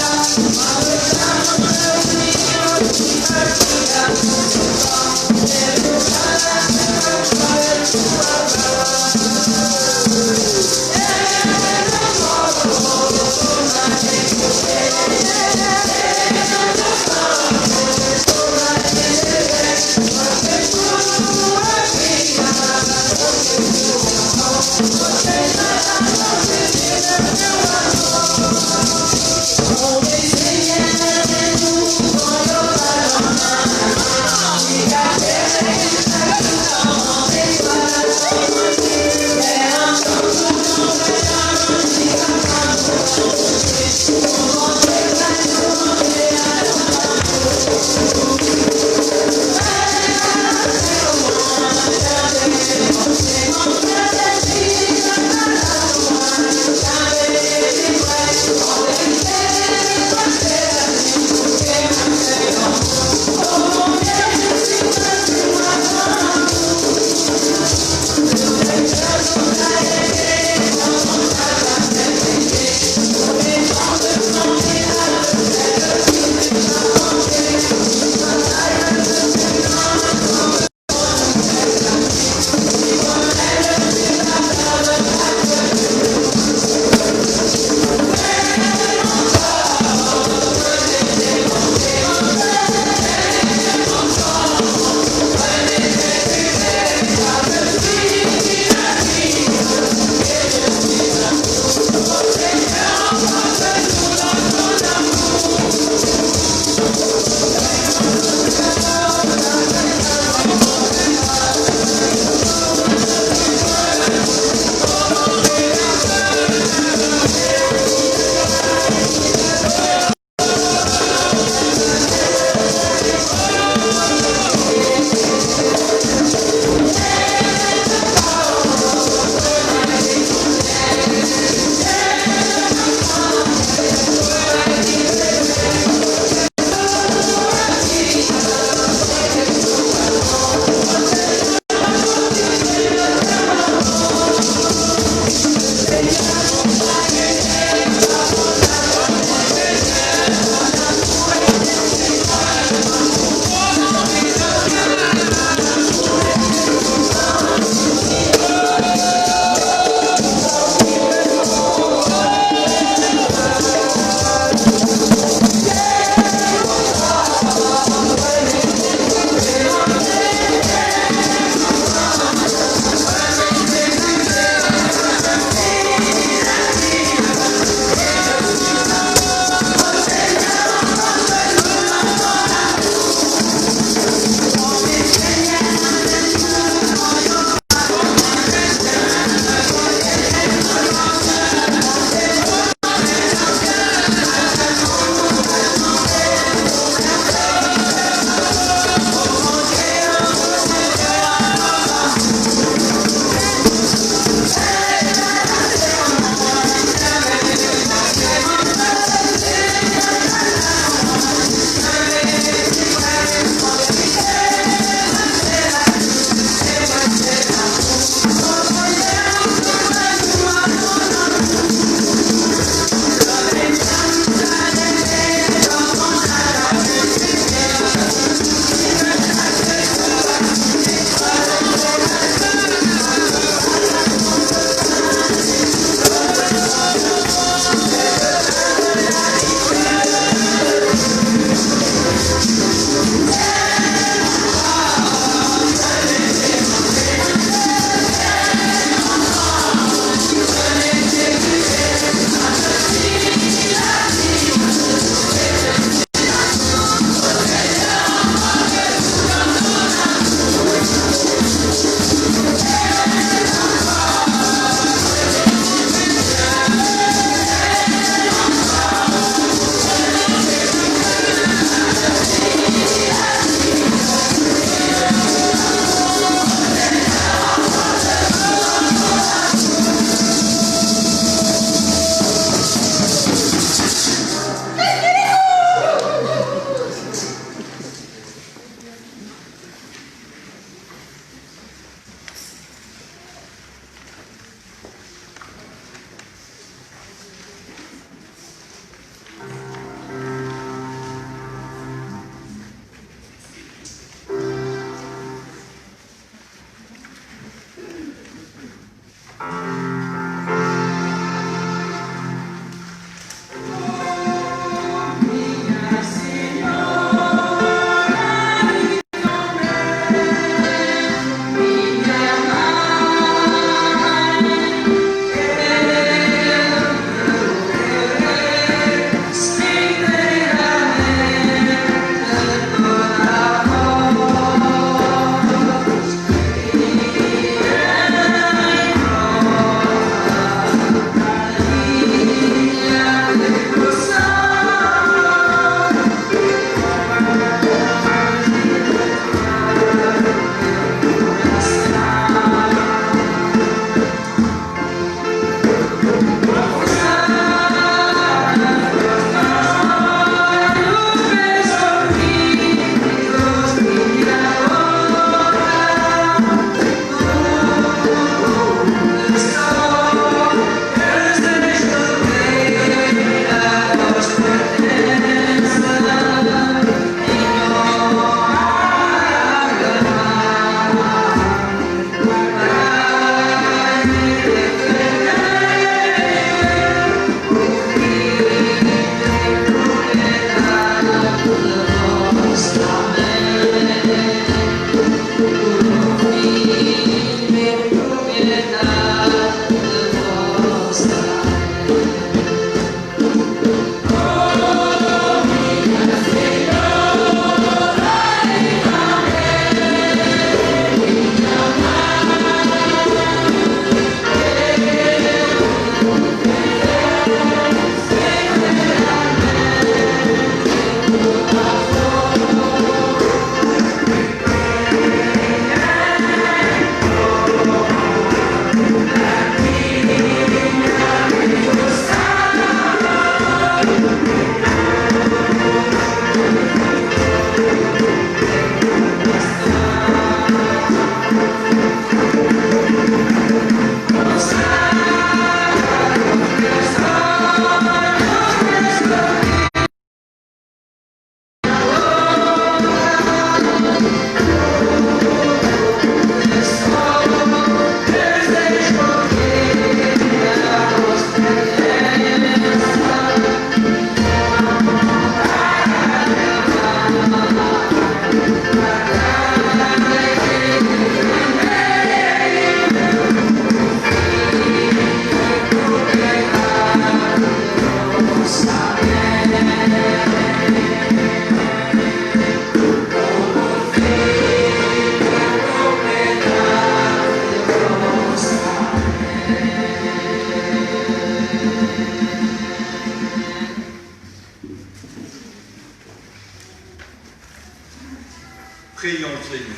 Prions le Seigneur.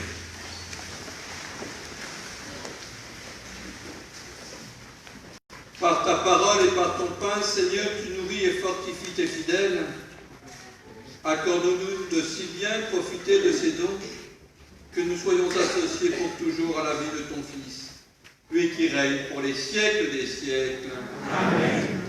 Par ta parole et par ton pain, Seigneur, tu nourris et fortifies tes fidèles. Accorde-nous de si bien profiter de ces dons que nous soyons associés pour toujours à la vie de ton Fils, lui qui règne pour les siècles des siècles. Amen.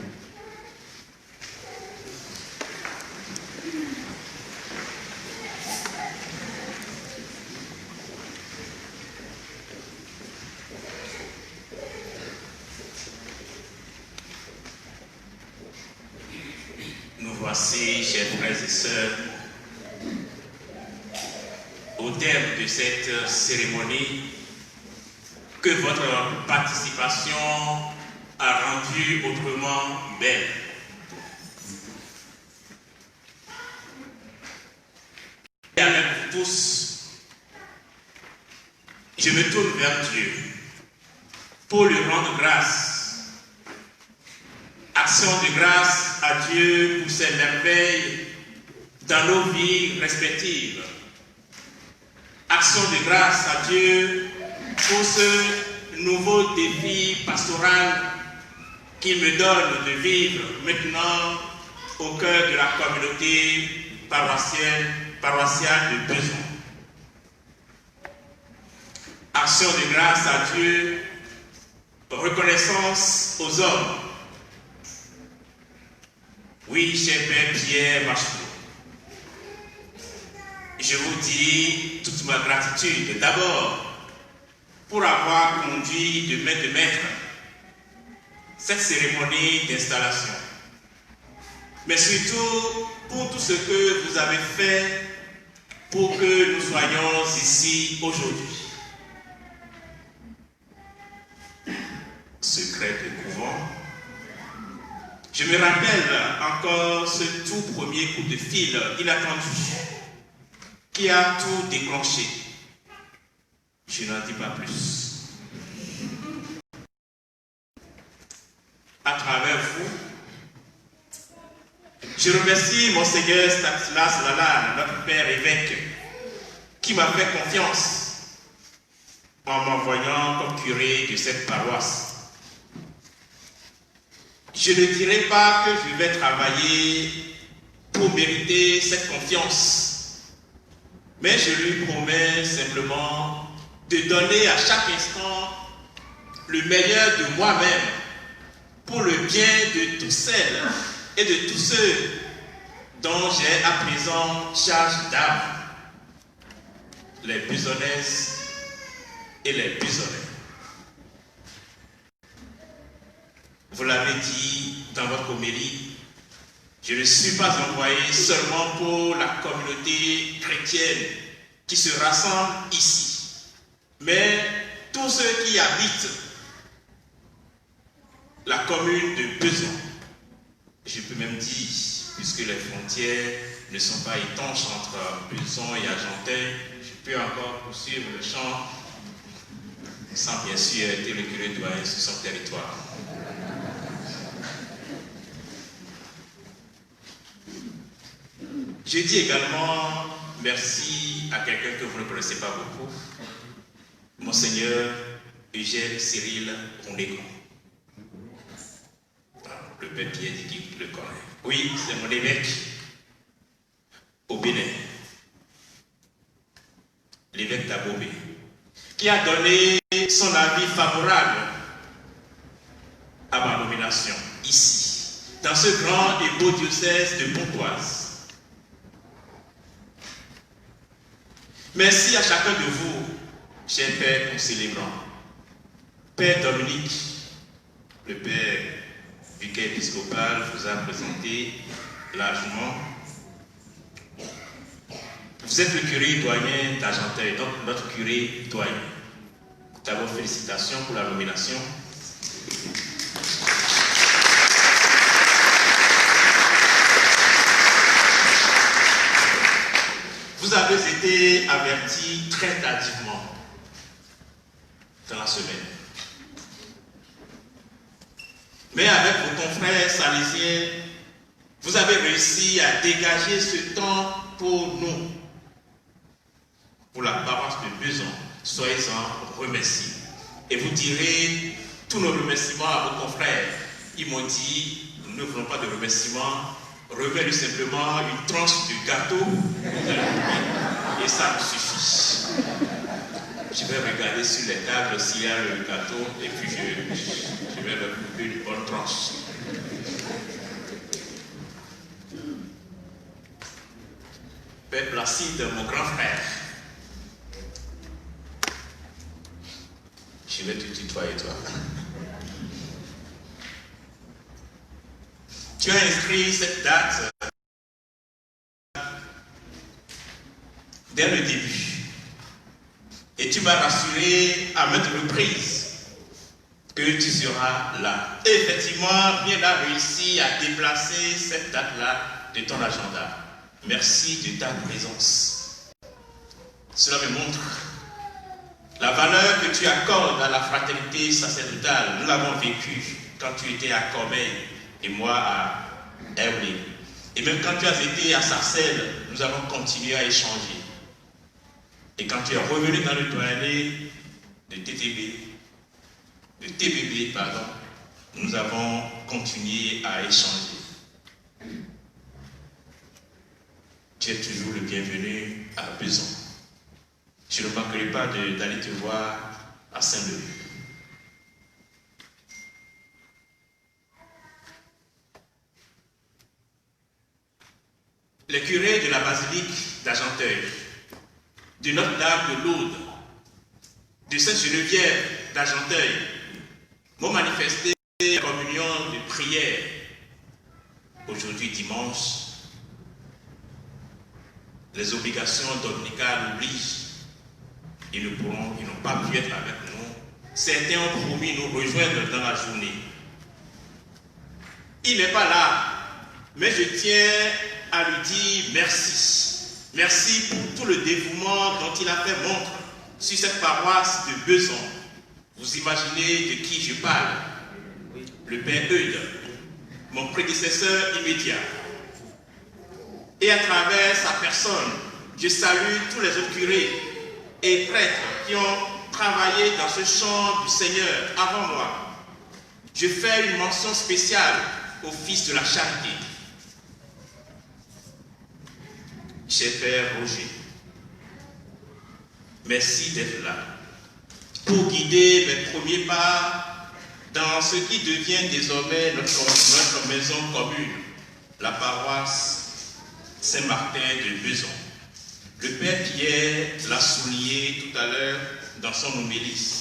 Nous voici, chers frères et sœurs, au terme de cette cérémonie que votre participation a rendue autrement belle. Et avec vous tous, je me tourne vers Dieu pour lui rendre grâce. Action de grâce à Dieu pour ses merveilles dans nos vies respectives. Action de grâce à Dieu pour ce nouveau défi pastoral qu'il me donne de vivre maintenant au cœur de la communauté paroissiale de Besançon. Action de grâce à Dieu, reconnaissance aux hommes. Oui, cher Père Pierre Bachelot, je vous dis toute ma gratitude d'abord pour avoir conduit de main de maître cette cérémonie d'installation, mais surtout pour tout ce que vous avez fait pour que nous soyons ici aujourd'hui. Secret de couvent. Je me rappelle encore ce tout premier coup de fil inattendu qui a tout déclenché. Je n'en dis pas plus. À travers vous, je remercie Monseigneur Stanislas Lalanne, notre père évêque, qui m'a fait confiance en m'envoyant comme curé de cette paroisse. Je ne dirai pas que je vais travailler pour mériter cette confiance, mais je lui promets simplement de donner à chaque instant le meilleur de moi-même pour le bien de toutes celles et de tous ceux dont j'ai à présent charge d'âme, les Besonnaises et les Besonnais. Vous l'avez dit dans votre homélie, je ne suis pas envoyé seulement pour la communauté chrétienne qui se rassemble ici, mais tous ceux qui habitent la commune de Besançon. Je peux même dire, puisque les frontières ne sont pas étanches entre Besançon et Argenteuil, je peux encore poursuivre le chant sans bien sûr être le curé doyen sur son territoire. Je dis également merci à quelqu'un que vous ne connaissez pas beaucoup, Monseigneur Eugène Cyril Rondégon. Le père Pierre dit qu'il le connaît. Oui, c'est mon évêque au Bénin, l'évêque d'Abomey, qui a donné son avis favorable à ma nomination ici, dans ce grand et beau diocèse de Pontoise. Merci à chacun de vous, chers pères concélébrants. Père Dominique, le père vicaire épiscopal, vous a présenté largement. Vous êtes le curé doyen d'Argenteuil, donc notre curé doyen. D'abord, félicitations pour la nomination. Vous avez été avertis très tardivement dans la semaine. Mais avec vos confrères salésiens, vous avez réussi à dégager ce temps pour nous. pour la paroisse de Besançon, soyez-en remerciés. Et vous direz tous nos remerciements à vos confrères. Ils m'ont dit, nous ne voulons pas de remerciements, remets-lui simplement une tranche de gâteau, et ça me suffit. Je vais regarder sur les tables s'il y a le gâteau, et puis je vais leur couper une bonne tranche. Père Placide, mon grand frère, je vais te tutoyer, toi. Tu as inscrit cette date dès le début. Et tu m'as rassuré à maintes reprises que tu seras là. Et effectivement, bien a réussi à déplacer cette date-là de ton agenda. Merci de ta présence. Cela me montre la valeur que tu accordes à la fraternité sacerdotale. Nous l'avons vécu quand tu étais à Corbeil et moi à Herblay. Et même quand tu as été à Sarcelles, nous avons continué à échanger. Et quand tu es revenu dans le doyenné de TBB, nous avons continué à échanger. Tu es toujours le bienvenu à Besançon. Je ne manquerai pas d'aller te voir à Saint-Denis. Les curés de la basilique d'Argenteuil, de Notre-Dame de Lourdes, de Sainte-Geneviève d'Argenteuil m'ont manifesté la communion de prière. Aujourd'hui, dimanche, les obligations dominicales obligent. Ils n'ont pas pu être avec nous. Certains ont promis nous rejoindre dans la journée. Il n'est pas là, mais je tiens à lui dire merci. Merci pour tout le dévouement dont il a fait montre sur cette paroisse de Besançon. Vous imaginez de qui je parle? Le Père Eudes, mon prédécesseur immédiat. Et à travers sa personne, je salue tous les autres curés et prêtres qui ont travaillé dans ce champ du Seigneur avant moi. Je fais une mention spéciale au Fils de la Charité. Cher Père Roger, merci d'être là pour guider mes premiers pas dans ce qui devient désormais notre maison commune, la paroisse Saint-Martin de Besançon. Le Père Pierre l'a souligné tout à l'heure dans son homélie.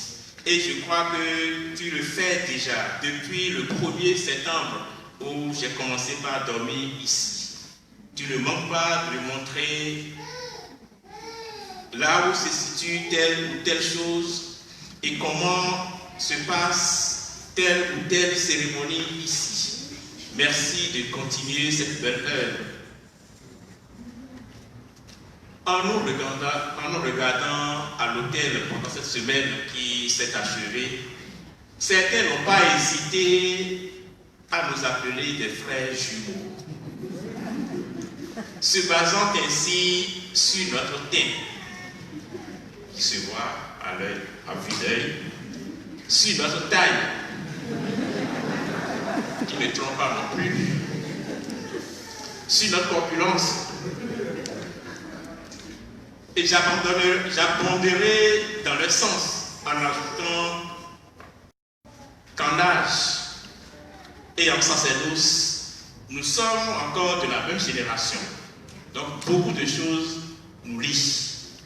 Et je crois que tu le fais déjà depuis le 1er septembre où j'ai commencé par dormir ici. Tu ne manques pas de me montrer là où se situe telle ou telle chose et comment se passe telle ou telle cérémonie ici. Merci de continuer cette belle œuvre. En nous regardant à l'hôtel pendant cette semaine qui s'est achevée, certains n'ont pas hésité à nous appeler des frères jumeaux, se basant ainsi sur notre teint, qui se voit à l'œil, à vue d'œil, sur notre taille, qui ne trompe pas non plus, sur notre corpulence. Et j'abonderai dans le sens en ajoutant qu'en âge et en sacerdoce, nous sommes encore de la même génération. Donc beaucoup de choses nous lient.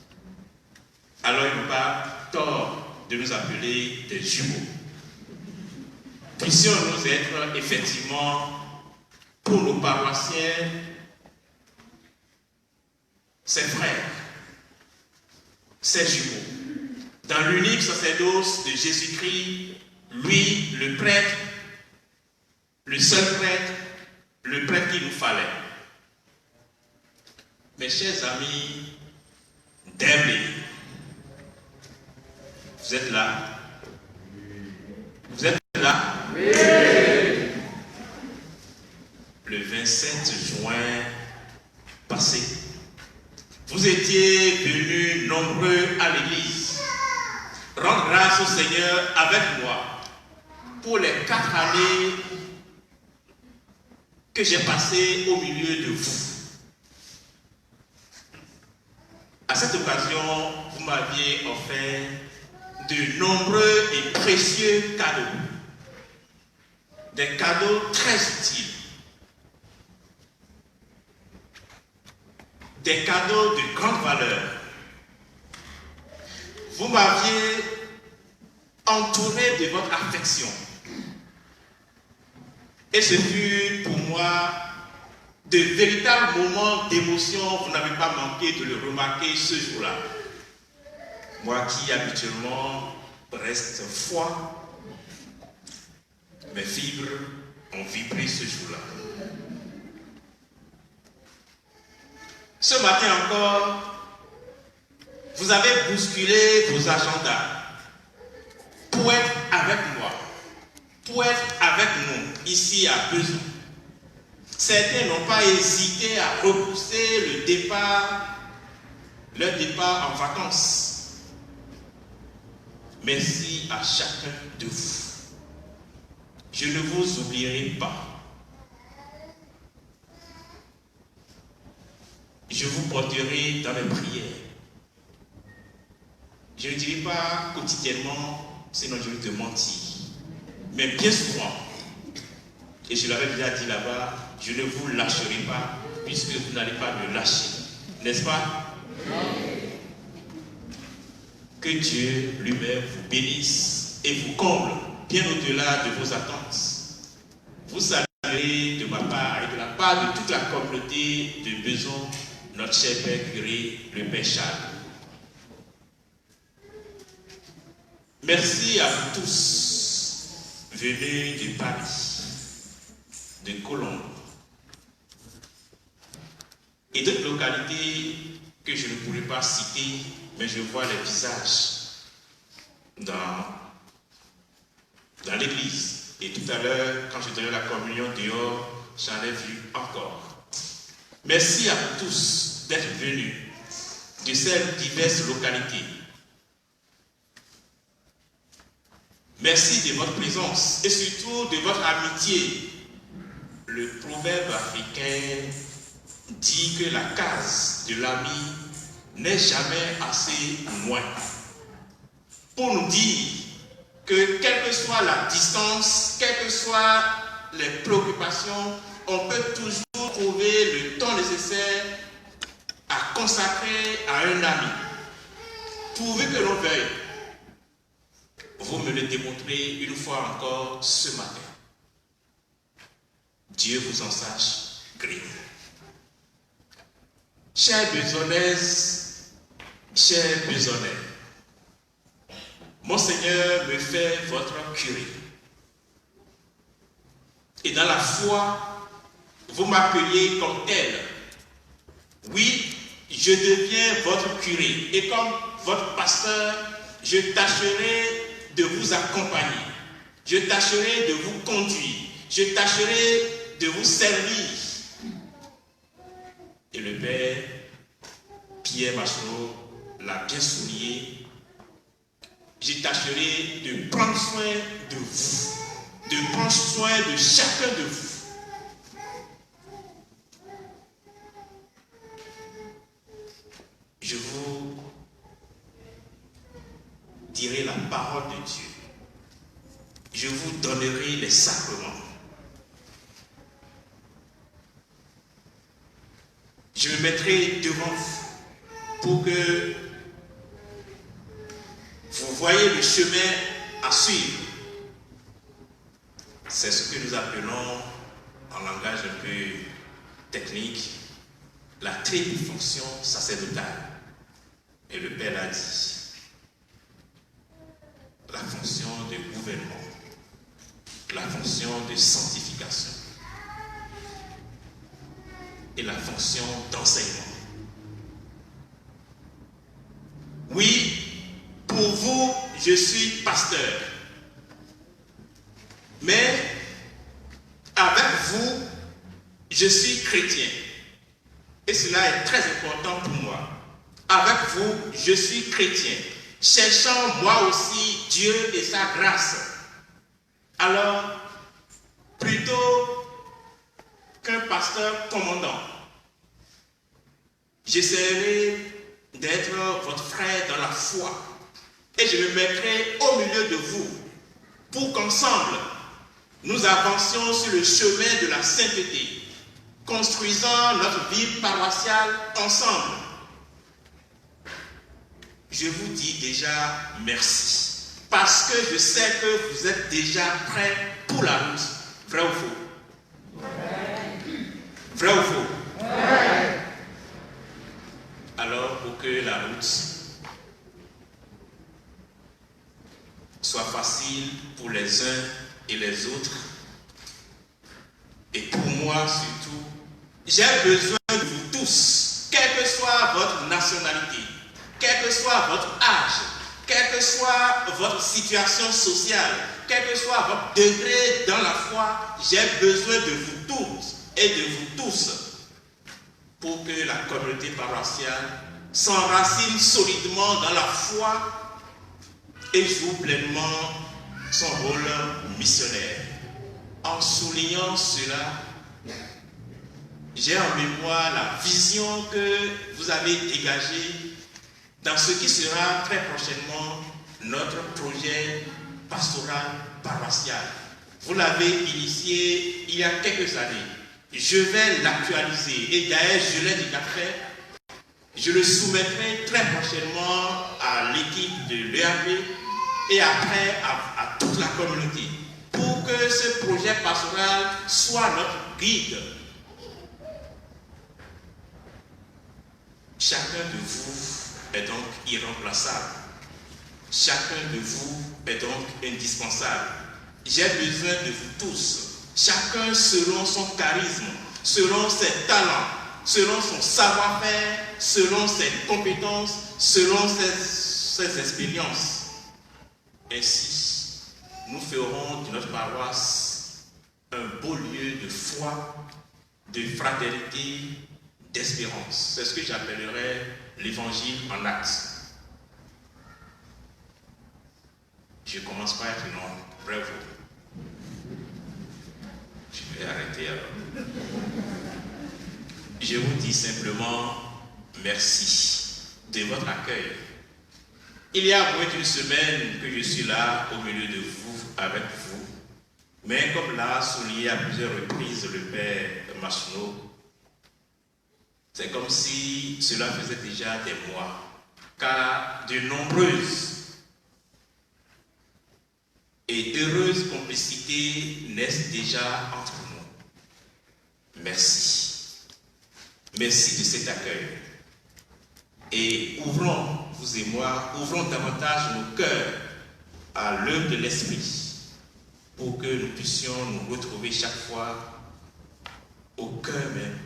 Alors il n'est pas tort de nous appeler des jumeaux. Puissions-nous être effectivement pour nos paroissiens, ses frères, ses jumeaux. Dans l'unique sacerdoce de Jésus-Christ, lui, le prêtre, le seul prêtre, le prêtre qu'il nous fallait. Mes chers amis d'Herblay, vous êtes là? Vous êtes là? Oui. Le 27 juin passé, vous étiez venus nombreux à l'église. Rendre grâce au Seigneur avec moi pour les 4 années que j'ai passées au milieu de vous. À cette occasion, vous m'aviez offert de nombreux et précieux cadeaux. Des cadeaux très utiles. Des cadeaux de grande valeur. Vous m'aviez entouré de votre affection. Et ce fut pour moi de véritables moments d'émotion. Vous n'avez pas manqué de le remarquer ce jour-là. Moi qui habituellement reste froid, mes fibres ont vibré ce jour-là. Ce matin encore, vous avez bousculé vos agendas pour être avec moi, pour être avec nous ici à Besançon. Certains n'ont pas hésité à repousser leur départ en vacances. Merci à chacun de vous. Je ne vous oublierai pas. Je vous porterai dans mes prières. Je ne dirai pas quotidiennement, sinon je vais te mentir. Mais bien souvent, et je l'avais déjà dit là-bas, je ne vous lâcherai pas, puisque vous n'allez pas me lâcher. N'est-ce pas? Que Dieu lui-même vous bénisse et vous comble bien au-delà de vos attentes. Vous saluez de ma part et de la part de toute la communauté de Besançon, notre cher Père curé, le Père Charles. Merci à vous tous venus de Paris, de Colombes et d'autres localités que je ne pourrais pas citer, mais je vois les visages dans l'église. Et tout à l'heure, quand je donnais la communion dehors, j'en ai vu encore. Merci à vous tous d'être venus de ces diverses localités. Merci de votre présence et surtout de votre amitié. Le proverbe africain dit que la case de l'ami n'est jamais assez loin. Pour nous dire que quelle que soit la distance, quelles que soient les préoccupations, on peut toujours trouver le temps nécessaire à consacrer à un ami. Pourvu que l'on veuille. Vous me le démontrez une fois encore ce matin. Dieu vous en sache gré. Chères Besançonnaises, chers Besançonnais, mon Seigneur me fait votre curé. Et dans la foi, vous m'appeliez comme tel. Oui, je deviens votre curé. Et comme votre pasteur, je tâcherai de vous accompagner. Je tâcherai de vous conduire. Je tâcherai de vous servir. Et le Père Pierre Machelot l'a bien souligné. Je tâcherai de prendre soin de vous, de prendre soin de chacun de vous. Je vous dirai la parole de Dieu. Je vous donnerai les sacrements. Je me mettrai devant vous pour que vous voyez le chemin à suivre. C'est ce que nous appelons, en langage un peu technique, la triple fonction sacerdotale. Et le Père l'a dit. La fonction de gouvernement, la fonction de sanctification et la fonction d'enseignement. Oui, pour vous, je suis pasteur. Mais avec vous, je suis chrétien. Et cela est très important pour moi. avec vous, je suis chrétien, cherchant moi aussi Dieu et sa grâce. Alors, plutôt qu'un pasteur commandant, j'essaierai d'être votre frère dans la foi et je me mettrai au milieu de vous pour qu'ensemble, nous avancions sur le chemin de la sainteté, construisant notre vie paroissiale ensemble. Je vous dis déjà merci, parce que je sais que vous êtes déjà prêts pour la route. Vrai ou faux? Vrai ou faux? Alors, pour que la route soit facile pour les uns et les autres, et pour moi surtout, j'ai besoin de vous tous, quelle que soit votre nationalité, quel que soit votre âge, quelle que soit votre situation sociale, quel que soit votre degré dans la foi, j'ai besoin de vous tous et de vous tous pour que la communauté paroissiale s'enracine solidement dans la foi et joue pleinement son rôle missionnaire. En soulignant cela, j'ai en mémoire la vision que vous avez dégagée dans ce qui sera très prochainement notre projet pastoral paroissial. Vous l'avez initié il y a quelques années. Je vais l'actualiser et d'ailleurs je l'ai déjà fait. Je le soumettrai très prochainement à l'équipe de l'EAP et après à toute la communauté pour que ce projet pastoral soit notre guide. Chacun de vous est donc irremplaçable. Chacun de vous est donc indispensable. J'ai besoin de vous tous, chacun selon son charisme, selon ses talents, selon son savoir-faire, selon ses compétences, selon ses expériences. Ainsi, nous ferons de notre paroisse un beau lieu de foi, de fraternité, d'espérance. C'est ce que j'appellerais l'évangile en acte. Je commence par être long. Bravo. Je vais arrêter alors. Je vous dis simplement merci de votre accueil. Il y a moins d'une semaine que je suis là au milieu de vous, avec vous. Mais comme l'a souligné à plusieurs reprises le père Masno, c'est comme si cela faisait déjà des mois, car de nombreuses et heureuses complicités naissent déjà entre nous. Merci. Merci de cet accueil. Et ouvrons, vous et moi, ouvrons davantage nos cœurs à l'œuvre de l'Esprit pour que nous puissions nous retrouver chaque fois au cœur même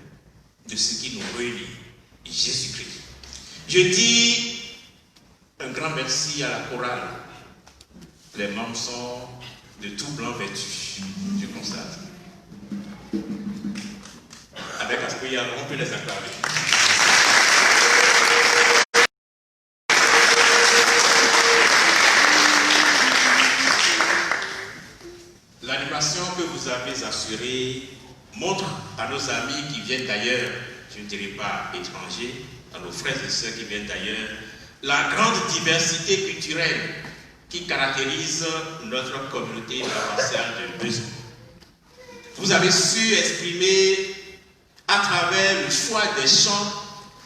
de ce qui nous relie, Jésus-Christ. Je dis un grand merci à la chorale. Les membres sont de tout blanc vêtus, je constate. Avec Aspeya, on peut les acclamer. L'animation que vous avez assurée montre à nos amis qui viennent d'ailleurs, je ne dirais pas étrangers, à nos frères et sœurs qui viennent d'ailleurs, la grande diversité culturelle qui caractérise notre communauté paroissiale de Besançon. Vous avez su exprimer à travers le choix des chants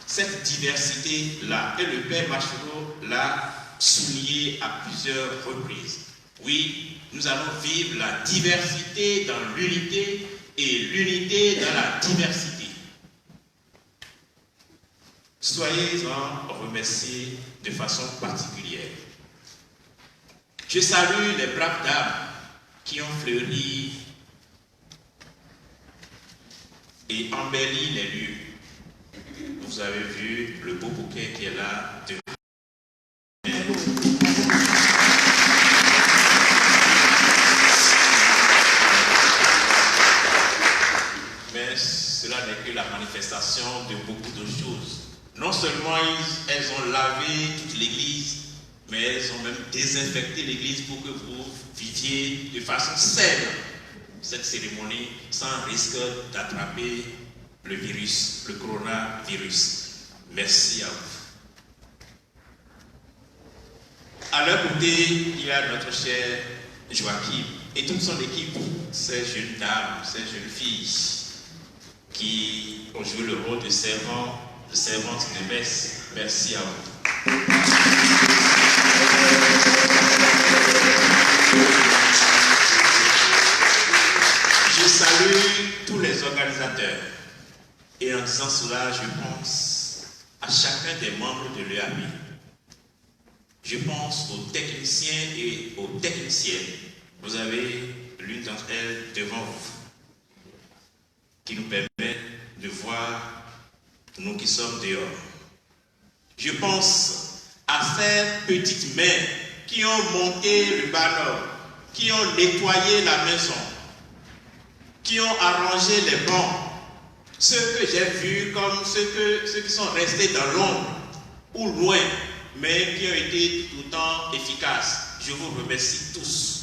cette diversité-là. Et le père Machuro l'a souligné à plusieurs reprises. Oui, nous allons vivre la diversité dans l'unité et l'unité dans la diversité. Soyez-en remerciés de façon particulière. Je salue les braves dames qui ont fleuri et embelli les lieux. Vous avez vu le beau bouquet qui est là. Mais cela n'est que la manifestation de beaucoup de choses. Non seulement elles ont lavé toute l'église, mais elles ont même désinfecté l'église pour que vous viviez de façon saine cette cérémonie sans risque d'attraper le virus, le coronavirus. Merci à vous. À leur côté, il y a notre cher Joachim et toute son équipe, ces jeunes dames, ces jeunes filles qui ont joué le rôle de servantes de messe. Merci à vous. Je salue tous les organisateurs et en disant cela, je pense à chacun des membres de l'EAP. Je pense aux techniciens et aux techniciennes. Vous avez l'une d'entre elles devant vous qui nous permet de voir nous qui sommes dehors. Je pense à ces petites mains qui ont monté le ballon, qui ont nettoyé la maison, qui ont arrangé les bancs, ceux que j'ai vus comme ceux qui sont restés dans l'ombre ou loin, mais qui ont été tout le temps efficaces. Je vous remercie tous.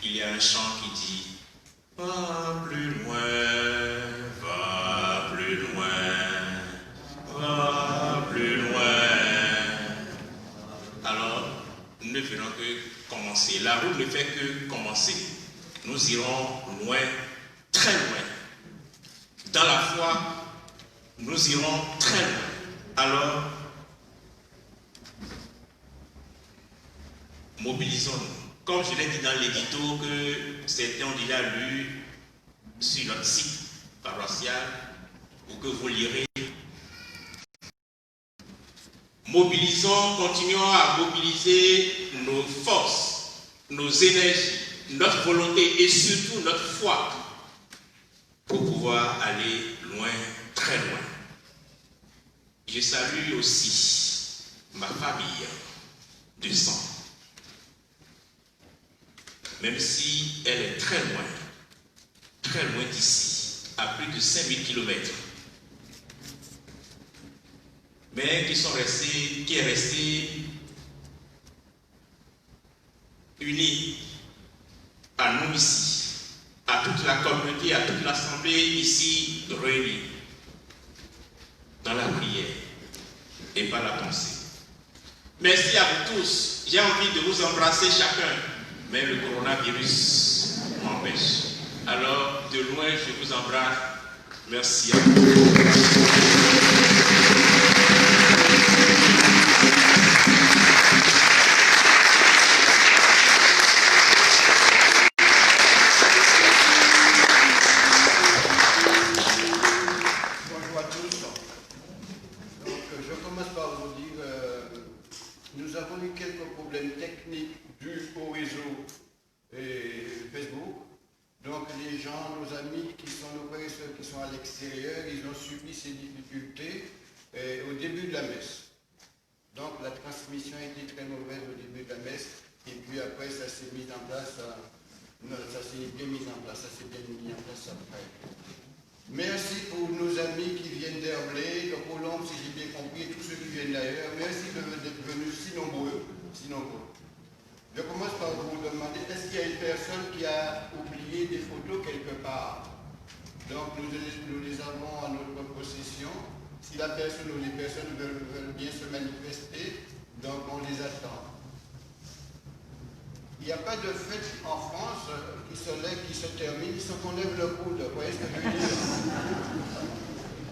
Il y a un chant qui dit « Va plus loin, va plus loin, va plus loin ». Alors, nous ne faisons que commencer. La route ne fait que commencer. Nous irons loin, très loin. Dans la foi, nous irons très loin. Alors, mobilisons-nous. Comme je l'ai dit dans l'édito que certains ont déjà lu sur notre site paroissial ou que vous lirez, mobilisons, continuons à mobiliser nos forces, nos énergies, notre volonté et surtout notre foi pour pouvoir aller loin, très loin. Je salue aussi ma famille de sang. Même si elle est très loin d'ici, à plus de 5000 km, mais qui est resté unis à nous ici, à toute la communauté, à toute l'assemblée ici réunie, dans la prière et par la pensée. Merci à vous tous. J'ai envie de vous embrasser chacun, mais le coronavirus m'empêche. Alors, de loin, je vous embrasse. Merci à vous. Bonjour à tous. Donc, je commence par vous dire, nous avons eu quelques problèmes techniques dus au réseau et Facebook. Donc les gens, nos amis qui sont nos frères et sœurs qui sont à l'extérieur, ils ont subi ces difficultés au début de la messe. Donc la transmission a été très mauvaise au début de la messe et puis après ça s'est mis en place, ça s'est bien mis en place après. Merci pour nos amis qui viennent d'Herblay, de Colombes, si j'ai bien compris, et tous ceux qui viennent d'ailleurs. Merci d'être venus si nombreux. Je commence par vous demander, est-ce qu'il y a une personne qui a oublié des photos quelque part? Donc nous les avons à notre possession. Si la personne ou les personnes veulent bien se manifester, donc on les attend. Il n'y a pas de fête en France qui se termine sans qu'on lève le coude. Vous voyez ce que je veux dire?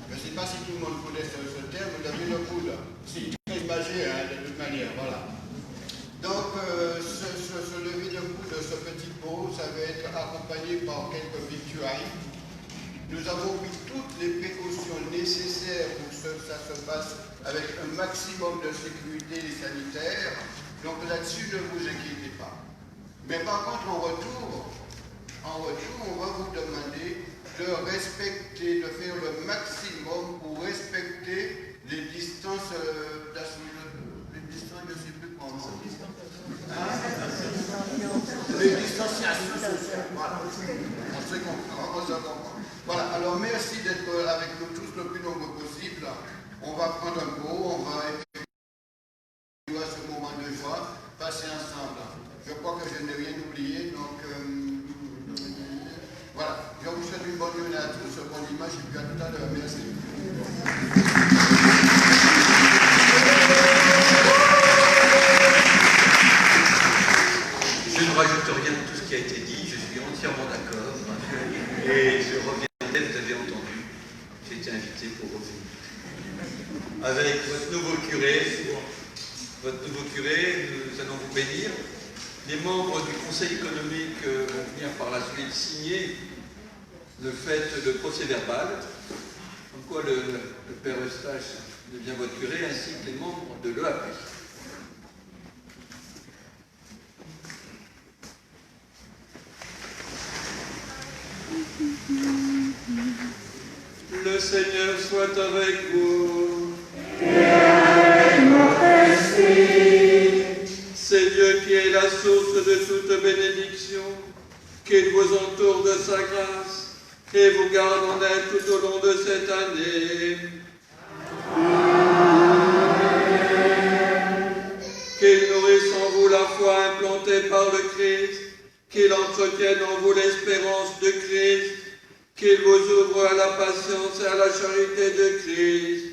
Je ne sais pas si tout le monde connaît ce terme, lever le coude. Si, très imagé, de toute manière, voilà. Donc, ce lever de coude, ce petit pot, ça va être accompagné par quelques victuailles. Nous avons pris toutes les précautions nécessaires pour que ça se passe avec un maximum de sécurité sanitaire. Donc là-dessus, ne vous inquiétez pas. Mais par contre, en retour, on va vous demander de respecter, de faire le maximum pour respecter les distances, je ne sais plus comment. Les distanciations sociales, voilà. On se comprend. Voilà, alors merci d'être avec nous tous le plus nombreux possible. On va prendre un pot, on va effectuer à ce moment de joie, passer ensemble. Je crois que je n'ai rien oublié, donc voilà. Je vous souhaite une bonne journée à tous, bon dimanche et puis à tout à l'heure. Merci. Je ne rajoute rien de tout ce qui a été dit, je suis entièrement d'accord. Et je reviendrai, vous avez entendu, j'ai été invité pour revenir. Avec votre nouveau curé, nous allons vous bénir. Les membres du Conseil économique vont venir par la suite signer le procès-verbal, comme quoi le Père Eustache devient votre curé, ainsi que les membres de l'EAP. Le Seigneur soit avec vous. Et avec mon esprit. C'est Dieu qui est la source de toute bénédiction, qu'il vous entoure de sa grâce et vous garde en aide tout au long de cette année. Qu'il nourrisse en vous la foi implantée par le Christ, qu'il entretienne en vous l'espérance de Christ, qu'il vous ouvre à la patience et à la charité de Christ.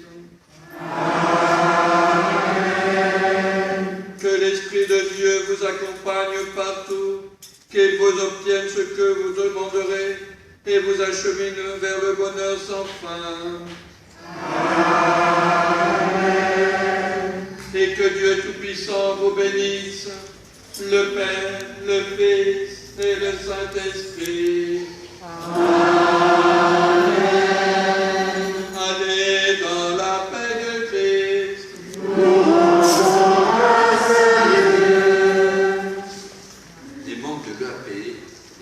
Amen. Que l'Esprit de Dieu vous accompagne partout, qu'il vous obtienne ce que vous demanderez et vous achemine vers le bonheur sans fin. Amen. Et que Dieu Tout-Puissant vous bénisse, le Père, le Fils et le Saint-Esprit. Amen. Allez dans la paix de Christ. Les membres de l'EAP et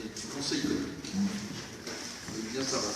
du Conseil économique. Bien ça va.